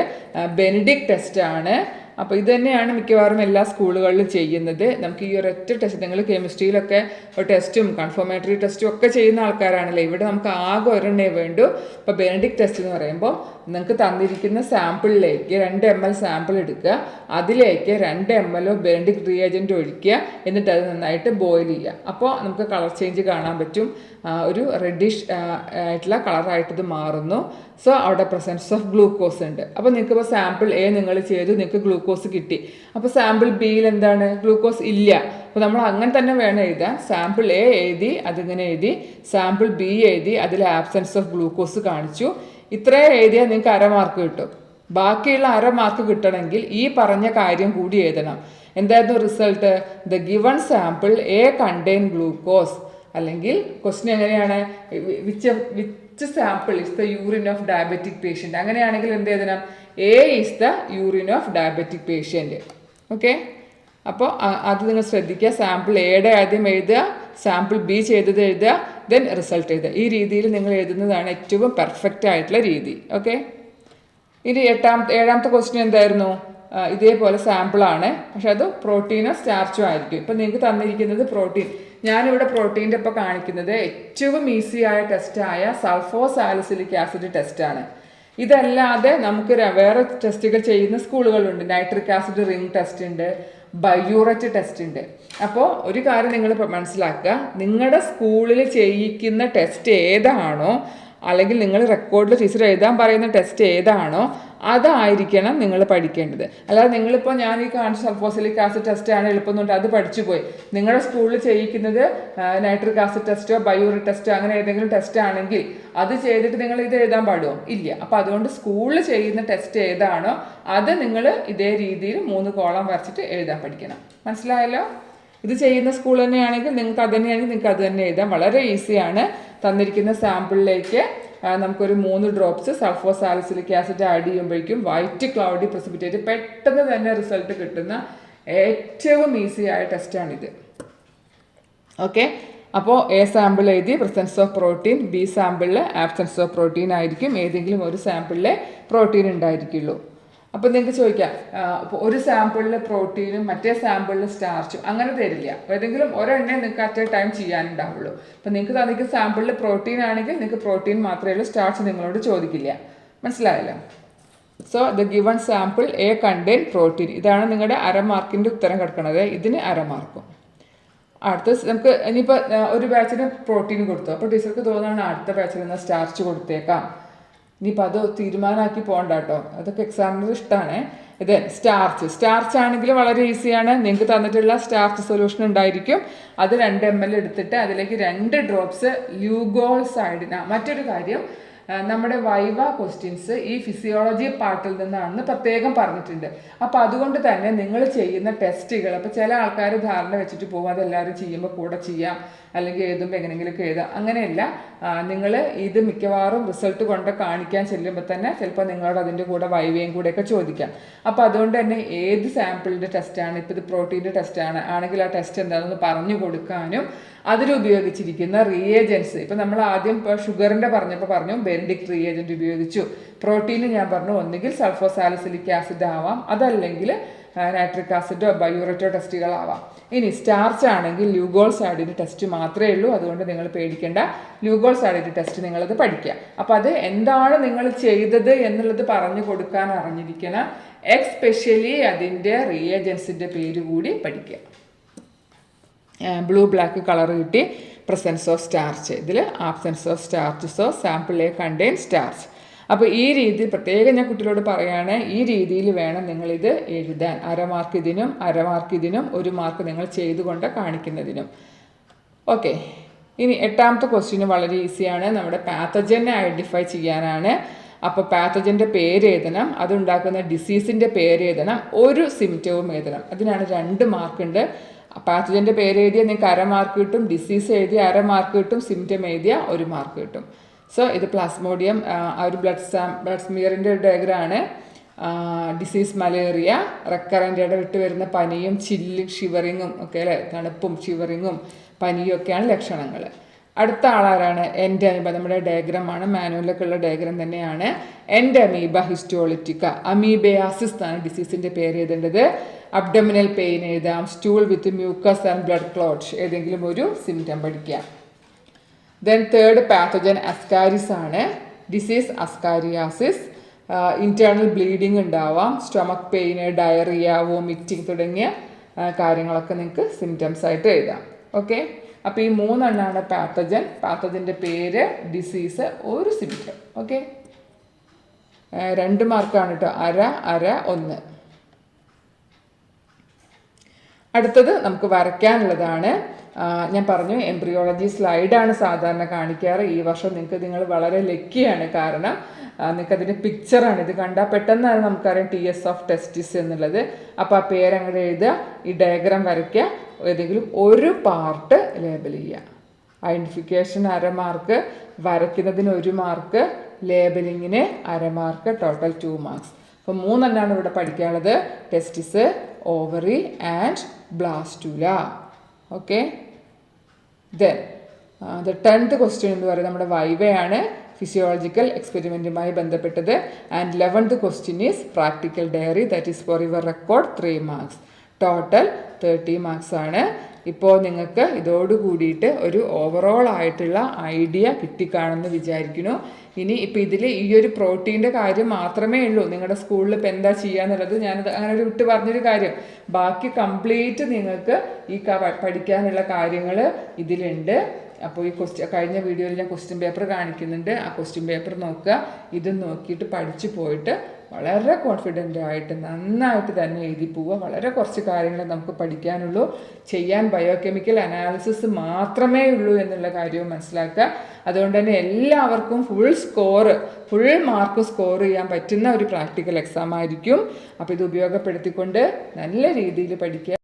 ബെനഡിക്ട് ടെസ്റ്റാണ്. അപ്പോൾ ഇത് തന്നെയാണ് മിക്കവാറും എല്ലാ സ്കൂളുകളിലും ചെയ്യുന്നത്. നമുക്ക് ഈ ഒരൊറ്റ ടെസ്റ്റ്, നിങ്ങൾ കെമിസ്ട്രിയിലൊക്കെ ടെസ്റ്റും കൺഫർമേറ്ററി ടെസ്റ്റും ഒക്കെ ചെയ്യുന്ന ആൾക്കാരാണല്ലേ. ഇവിടെ നമുക്ക് ആകെ ഒരെണ്ണേ വേണ്ടൂ. ഇപ്പോൾ ബെനഡിക്ട് ടെസ്റ്റ് എന്ന് പറയുമ്പോൾ നിങ്ങൾക്ക് തന്നിരിക്കുന്ന സാമ്പിളിലേക്ക് 2 ml സാമ്പിൾ എടുക്കുക, അതിലേക്ക് 2 ml ബെനഡിക്ട് റിയേജൻറ്റ് ഒഴിക്കുക, എന്നിട്ട് അത് നന്നായിട്ട് ബോയിൽ ചെയ്യുക. അപ്പോൾ നമുക്ക് കളർ ചേഞ്ച് കാണാൻ പറ്റും. ഒരു റെഡിഷ് ആയിട്ടുള്ള കളറായിട്ട് ഇത് മാറുന്നു. സോ അവിടെ പ്രസൻസ് ഓഫ് ഗ്ലൂക്കോസ് ഉണ്ട്. അപ്പോൾ നിങ്ങൾക്കിപ്പോൾ സാമ്പിൾ എ നിങ്ങൾ ചെയ്തു, നിങ്ങൾക്ക് ഗ്ലൂക്കോസ് കിട്ടി. അപ്പോൾ സാമ്പിൾ ബിയിൽ എന്താണ്, ഗ്ലൂക്കോസ് ഇല്ല. അപ്പോൾ നമ്മൾ അങ്ങനെ തന്നെ വേണം എഴുതാൻ. സാമ്പിൾ എ എഴുതി, അതിങ്ങനെ എഴുതി, സാമ്പിൾ ബി എഴുതി, അതിൽ ആബ്സെൻസ് ഓഫ് ഗ്ലൂക്കോസ് കാണിച്ചു. ഇത്രയും എഴുതിയാൽ നിങ്ങൾക്ക് 1/2 മാർക്ക് കിട്ടും. ബാക്കിയുള്ള 1/2 മാർക്ക് കിട്ടണമെങ്കിൽ ഈ പറഞ്ഞ കാര്യം കൂടി എഴുതണം. എന്തായിരുന്നു result? The given sample A contain glucose. അല്ലെങ്കിൽ ക്വസ്റ്റ്യൻ എങ്ങനെയാണ്, which sample is the urine of diabetic patient. അങ്ങനെയാണെങ്കിൽ എന്ത് എഴുതണം? A is the urine of diabetic patient. Okay, അപ്പോൾ അത് നിങ്ങൾ ശ്രദ്ധിക്കുക. സാമ്പിൾ എയുടെ ആദ്യം എഴുതുക, സാമ്പിൾ ബി ചെയ്തത് എഴുതുക, ദെൻ റിസൾട്ട് എഴുതുക. ഈ രീതിയിൽ നിങ്ങൾ എഴുതുന്നതാണ് ഏറ്റവും പെർഫെക്റ്റ് ആയിട്ടുള്ള രീതി. ഓക്കെ, ഇനി 7ാമത്തെ ക്വസ്റ്റ്യൻ എന്തായിരുന്നു? ഇതേപോലെ സാമ്പിളാണ്, പക്ഷെ അത് പ്രോട്ടീനോ സ്റ്റാർച്ചോ ആയിരിക്കും. ഇപ്പം നിങ്ങൾക്ക് തന്നിരിക്കുന്നത് പ്രോട്ടീൻ. ഞാനിവിടെ പ്രോട്ടീൻ്റെ ഇപ്പോൾ കാണിക്കുന്നത് ഏറ്റവും ഈസി ആയ ടെസ്റ്റായ സൾഫോസാലിസിലിക് ആസിഡ് ടെസ്റ്റാണ്. ഇതല്ലാതെ നമുക്ക് വേറെ ടെസ്റ്റുകൾ ചെയ്യുന്ന സ്കൂളുകളുണ്ട്. നൈട്രിക് ആസിഡ് റിംഗ് ടെസ്റ്റ് ഉണ്ട്, ബയൂററ്റ് ടെസ്റ്റ് ഉണ്ട്. അപ്പോൾ ഒരു കാര്യം നിങ്ങൾ മനസ്സിലാക്കുക, നിങ്ങളുടെ സ്കൂളിൽ ചെയ്യിക്കുന്ന ടെസ്റ്റ് ഏതാണോ, അല്ലെങ്കിൽ നിങ്ങൾ റെക്കോർഡിൽ ടീച്ചർ എഴുതാൻ പറയുന്ന ടെസ്റ്റ് ഏതാണോ അതായിരിക്കണം നിങ്ങൾ പഠിക്കേണ്ടത്. അല്ലാതെ നിങ്ങളിപ്പോൾ ഞാൻ ഈ കാണിച്ച സൾഫോസിലിക് ആസിഡ് ടെസ്റ്റാണ് എളുപ്പമെന്നുണ്ട് അത് പഠിച്ചു പോയി. നിങ്ങളുടെ സ്കൂളിൽ ചെയ്യിക്കുന്നത് നൈട്രിക് ആസിഡ് ടെസ്റ്റോ ബയൂറിക് ടെസ്റ്റോ അങ്ങനെ ഏതെങ്കിലും ടെസ്റ്റ് ആണെങ്കിൽ അത് ചെയ്തിട്ട് നിങ്ങൾ ഇത് എഴുതാൻ പാടുമോ? ഇല്ല. അപ്പോൾ അതുകൊണ്ട് സ്കൂളിൽ ചെയ്യുന്ന ടെസ്റ്റ് ഏതാണോ അത് നിങ്ങൾ ഇതേ രീതിയിൽ 3 കോളം വരച്ചിട്ട് എഴുതാൻ പഠിക്കണം. മനസ്സിലായല്ലോ? ഇത് ചെയ്യുന്ന സ്കൂൾ തന്നെയാണെങ്കിൽ നിങ്ങൾക്ക് അത് തന്നെയാണെങ്കിൽ നിങ്ങൾക്ക് അത് തന്നെ എഴുതാം. വളരെ ഈസിയാണ്. തന്നിരിക്കുന്ന സാമ്പിളിലേക്ക് നമുക്കൊരു 3 ഡ്രോപ്സ് സൾഫോസാലിസിലിക് ആസിഡ് ആഡ് ചെയ്യുമ്പോഴേക്കും വൈറ്റ് ക്ലൗഡി പ്രസിപ്പിറ്റേറ്റ് പെട്ടെന്ന് തന്നെ റിസൾട്ട് കിട്ടുന്ന ഏറ്റവും ഈസി ആയ ടെസ്റ്റാണിത്. ഓക്കെ, അപ്പോൾ എ സാമ്പിൾ എഴുതി പ്രസൻസ് ഓഫ് പ്രോട്ടീൻ, ബി സാമ്പിളിൽ ആബ്സെൻസ് ഓഫ് പ്രോട്ടീൻ ആയിരിക്കും. ഏതെങ്കിലും ഒരു സാമ്പിളിലെ പ്രോട്ടീൻ ഉണ്ടായിരിക്കുള്ളൂ. അപ്പോൾ നിങ്ങൾക്ക് ചോദിക്കാം, ഒരു സാമ്പിളിൽ പ്രോട്ടീനും മറ്റേ സാമ്പിളിൽ സ്റ്റാർച്ചും അങ്ങനെ തരില്ല. ഏതെങ്കിലും ഒരെണ്ണേ നിങ്ങൾക്ക് അറ്റ് എ ടൈം ചെയ്യാനുണ്ടാവുള്ളൂ. അപ്പോൾ നിങ്ങൾക്ക് തന്നിരിക്കുന്ന സാമ്പിളിൽ പ്രോട്ടീൻ ആണെങ്കിൽ നിങ്ങൾക്ക് പ്രോട്ടീൻ മാത്രമേ ഉള്ളൂ, സ്റ്റാർച്ച് നിങ്ങളോട് ചോദിക്കില്ല. മനസ്സിലായല്ലോ? So the given sample A contain protein. ഇതാണ് നിങ്ങളുടെ 1/2 മാർക്കിൻ്റെ ഉത്തരം കിടക്കുന്നത്. ഇതിന് 1/2 മാർക്കും. അടുത്ത നമുക്ക് ഇനിയിപ്പോൾ ഒരു ബാച്ചിന് പ്രോട്ടീൻ കൊടുത്തു. അപ്പോൾ ടീച്ചർക്ക് തോന്നുകയാണ് അടുത്ത ബാച്ചിൽ നിന്ന് സ്റ്റാർച്ച് കൊടുത്തേക്കാം. ഇനിയിപ്പോൾ അത് തീരുമാനമാക്കി പോകണ്ട കേട്ടോ, അതൊക്കെ എക്സാമിനർ ഇഷ്ടമാണ്. ഇത് സ്റ്റാർച്ച് ആണെങ്കിൽ വളരെ ഈസിയാണ്. നിങ്ങൾക്ക് തന്നിട്ടുള്ള സ്റ്റാർച്ച് സൊല്യൂഷൻ ഉണ്ടായിരിക്കും. അത് 2 ml എടുത്തിട്ട് അതിലേക്ക് 2 ഡ്രോപ്സ് ല്യൂഗോൾ സൈഡിന. മറ്റൊരു കാര്യം, നമ്മുടെ വൈവ ക്വസ്റ്റ്യൻസ് ഈ ഫിസിയോളജി പാർട്ടിൽ നിന്നാണെന്ന് പ്രത്യേകം പറഞ്ഞിട്ടുണ്ട്. അപ്പോൾ അതുകൊണ്ട് തന്നെ നിങ്ങൾ ചെയ്യുന്ന ടെസ്റ്റുകൾ, അപ്പോൾ ചില ആൾക്കാർ ധാരണ വെച്ചിട്ട് പോകും അതെല്ലാവരും ചെയ്യുമ്പോൾ കൂടെ ചെയ്യാം, അല്ലെങ്കിൽ എഴുതുമ്പോൾ എങ്ങനെയെങ്കിലുമൊക്കെ എഴുതാം. അങ്ങനെയല്ല, നിങ്ങൾ ഇത് മിക്കവാറും റിസൾട്ട് കൊണ്ട് കാണിക്കാൻ ചെല്ലുമ്പോൾ തന്നെ ചിലപ്പോൾ നിങ്ങളോട് അതിൻ്റെ കൂടെ വൈവയും കൂടെയൊക്കെ ചോദിക്കാം. അപ്പോൾ അതുകൊണ്ട് തന്നെ ഏത് സാമ്പിളിൻ്റെ ടെസ്റ്റാണ്, ഇപ്പോൾ ഇത് പ്രോട്ടീൻ്റെ ടെസ്റ്റാണ് ആണെങ്കിൽ ആ ടെസ്റ്റ് എന്താണെന്ന് പറഞ്ഞു കൊടുക്കാനും അതിലുപയോഗിച്ചിരിക്കുന്ന റിയേജൻസ്, ഇപ്പോൾ നമ്മൾ ആദ്യം ഇപ്പോൾ ഷുഗറിൻ്റെ പറഞ്ഞപ്പോൾ പറഞ്ഞു ബെനഡിക്ട് റിയേജൻറ്റ് ഉപയോഗിച്ചു. പ്രോട്ടീന് ഞാൻ പറഞ്ഞു ഒന്നുകിൽ സൾഫോസാലിസിലിക് ആസിഡ് ആവാം, അതല്ലെങ്കിൽ നൈട്രിക് ആസിഡോ ബയൂററ്റോ ടെസ്റ്റുകളാവാം. ഇനി സ്റ്റാർച്ച് ആണെങ്കിൽ ല്യൂഗോൾ സാഡിൻ്റെ ടെസ്റ്റ് മാത്രമേ ഉള്ളൂ. അതുകൊണ്ട് നിങ്ങൾ പേടിക്കേണ്ട, ല്യൂഗോൾ സാഡിൻ്റെ ടെസ്റ്റ് നിങ്ങളത് പഠിക്കുക. അപ്പോൾ അത് എന്താണ് നിങ്ങൾ ചെയ്തത് എന്നുള്ളത് പറഞ്ഞു കൊടുക്കാൻ അറിഞ്ഞിരിക്കണം. എക്സ്പെഷ്യലി അതിൻ്റെ റിയേജൻസിൻ്റെ പേര് കൂടി പഠിക്കുക. ബ്ലൂ ബ്ലാക്ക് കളർ കിട്ടി. പ്രസൻസ് ഓഫ് സ്റ്റാർച്ച്, ഇതിൽ absence of starch. So sample A contain starch. അപ്പോൾ ഈ രീതി പ്രത്യേകം ഞാൻ കുട്ടികളോട് പറയുകയാണ്, ഈ രീതിയിൽ വേണം നിങ്ങളിത് എഴുതാൻ. 1/2 മാർക്ക് ഇതിനും 1/2 മാർക്ക് ഇതിനും 1 മാർക്ക് നിങ്ങൾ ചെയ്തുകൊണ്ട് കാണിക്കുന്നതിനും. ഓക്കെ, ഇനി എട്ടാമത്തെ ക്വസ്റ്റ്യൻ വളരെ ഈസിയാണ്. നമ്മുടെ പാത്തജനെ ഐഡൻറ്റിഫൈ ചെയ്യാനാണ്. അപ്പോൾ പാത്തജൻ്റെ പേര് എഴുതണം, അതുണ്ടാക്കുന്ന ഡിസീസിൻ്റെ പേര് എഴുതണം, ഒരു സിംറ്റവും എഴുതണം. അതിനാണ് 2 മാർക്കുണ്ട്. പാത്തജൻ്റെ പേര് എഴുതിയാൽ നിങ്ങൾക്ക് 1/2 മാർക്ക് കിട്ടും, ഡിസീസ് എഴുതിയാൽ 1/2 മാർക്ക് കിട്ടും, സിംറ്റം എഴുതിയാൽ 1 മാർക്ക് കിട്ടും. സോ ഇത് പ്ലാസ്മോഡിയം ആ ഒരു ബ്ലഡ് സ്മിയറിൻ്റെ ഡയഗ്രാണ്. ഡിസീസ് മലേറിയ, റെക്കറൻ്റ് ഇടവിട്ട് വരുന്ന പനിയും ഷിവറിങ്ങും ഒക്കെ അല്ലേ, തണുപ്പും ഷിവറിങ്ങും പനിയും ഒക്കെയാണ് ലക്ഷണങ്ങൾ. അടുത്ത ആളാരാണ്? എൻഡമീബ. നമ്മുടെ ഡയഗ്രമാണ്, മാനുവലൊക്കെ ഉള്ള ഡയഗ്രാം തന്നെയാണ്. Entamoeba histolytica. അമീബയാസിസ് എന്നാണ് ഡിസീസിൻ്റെ പേര് എഴുതേണ്ടത്. അബ്ഡമിനൽ പെയിൻ എഴുതാം, stool with mucus and blood clot, ഏതെങ്കിലും ഒരു സിംറ്റം പഠിക്കുക. ദെൻ തേർഡ് പാത്തജൻ അസ്കാരിസ് ആണ്. Disease ascariasis. ഇൻറ്റേർണൽ ബ്ലീഡിങ് ഉണ്ടാവാം, സ്റ്റൊമക്ക് പെയിന്, ഡയറിയ, വോമിറ്റിംഗ് തുടങ്ങിയ കാര്യങ്ങളൊക്കെ നിങ്ങൾക്ക് സിംറ്റംസ് ആയിട്ട് എഴുതാം. ഓക്കെ, അപ്പോൾ ഈ 3 എണ്ണമാണ് പാത്തജൻ. പാത്തജൻ്റെ പേര്, ഡിസീസ്, ഒരു സിംറ്റം. ഓക്കെ, 2 മാർക്കാണ് കേട്ടോ. 1/2 1. അടുത്തത് നമുക്ക് വരയ്ക്കാനുള്ളതാണ്. ഞാൻ പറഞ്ഞു എംബ്രിയോളജി സ്ലൈഡാണ് സാധാരണ കാണിക്കാറ്. ഈ വർഷം നിങ്ങൾ വളരെ ലക്കിയാണ്, കാരണം നിങ്ങൾക്ക് അതിൻ്റെ പിക്ചറാണ്. ഇത് കണ്ടാൽ പെട്ടെന്നാണ് നമുക്കറിയാം TS ഓഫ് ടെസ്റ്റിസ് എന്നുള്ളത്. അപ്പോൾ ആ പേരങ്ങനെ എഴുതുക, ഈ ഡയഗ്രാം വരയ്ക്കുക, ഏതെങ്കിലും ഒരു പാർട്ട് ലേബൽ ചെയ്യുക. ഐഡൻറ്റിഫിക്കേഷൻ 1/2 മാർക്ക്, വരയ്ക്കുന്നതിന് 1 മാർക്ക്, ലേബലിങ്ങിന് 1/2 മാർക്ക്, ടോട്ടൽ 2 മാർക്സ്. അപ്പോൾ 3 എണ്ണമാണ് ഇവിടെ പഠിക്കാനുള്ളത്: testis, ovary and blastula. Okay, then the 10th question എന്ന് പറയുന്നത് നമ്മുടെ വൈവയാണ്, ഫിസിയോളജിക്കൽ എക്സ്പെരിമെൻറ്റുമായി ബന്ധപ്പെട്ടത്. And 11th question is practical diary, that is for your record, 3 marks. Total 30 marks ആണ്. ഇപ്പോൾ നിങ്ങൾക്ക് ഇതോട് കൂടിയിട്ട് ഒരു ഓവറോൾ ആയിട്ടുള്ള ഐഡിയ കിട്ടിക്കാണെന്ന് വിചാരിക്കുന്നു. ഇനി ഇപ്പോൾ ഇതിൽ ഈ ഒരു പ്രോട്ടീൻ്റെ കാര്യം മാത്രമേ ഉള്ളൂ. നിങ്ങളുടെ സ്കൂളിൽ ഇപ്പോൾ എന്താ ചെയ്യാന്നുള്ളത് ഞാനത് അങ്ങനെ ഒരു വിട്ട് പറഞ്ഞൊരു കാര്യം. ബാക്കി കംപ്ലീറ്റ് നിങ്ങൾക്ക് ഈ പഠിക്കാനുള്ള കാര്യങ്ങൾ ഇതിലുണ്ട്. അപ്പോൾ ഈ കഴിഞ്ഞ വീഡിയോയിൽ ഞാൻ ക്വസ്റ്റ്യൻ പേപ്പർ കാണിക്കുന്നുണ്ട്. ആ ക്വസ്റ്റ്യൻ പേപ്പർ നോക്കുക, ഇത് നോക്കിയിട്ട് പഠിച്ചു പോയിട്ട് വളരെ കോൺഫിഡൻ്റ് ആയിട്ട് നന്നായിട്ട് തന്നെ എഴുതി പോവുക. വളരെ കുറച്ച് കാര്യങ്ങൾ നമുക്ക് പഠിക്കാനുള്ളൂ. ചെയ്യാൻ ബയോകെമിക്കൽ അനാലിസിസ് മാത്രമേ ഉള്ളൂ എന്നുള്ള കാര്യവും മനസ്സിലാക്കുക. അതുകൊണ്ട് തന്നെ എല്ലാവർക്കും ഫുൾ മാർക്ക് സ്കോർ ചെയ്യാൻ പറ്റുന്ന ഒരു പ്രാക്ടിക്കൽ എക്സാം ആയിരിക്കും. അപ്പോൾ ഇത് ഉപയോഗപ്പെടുത്തിക്കൊണ്ട് നല്ല രീതിയിൽ പഠിക്കുക.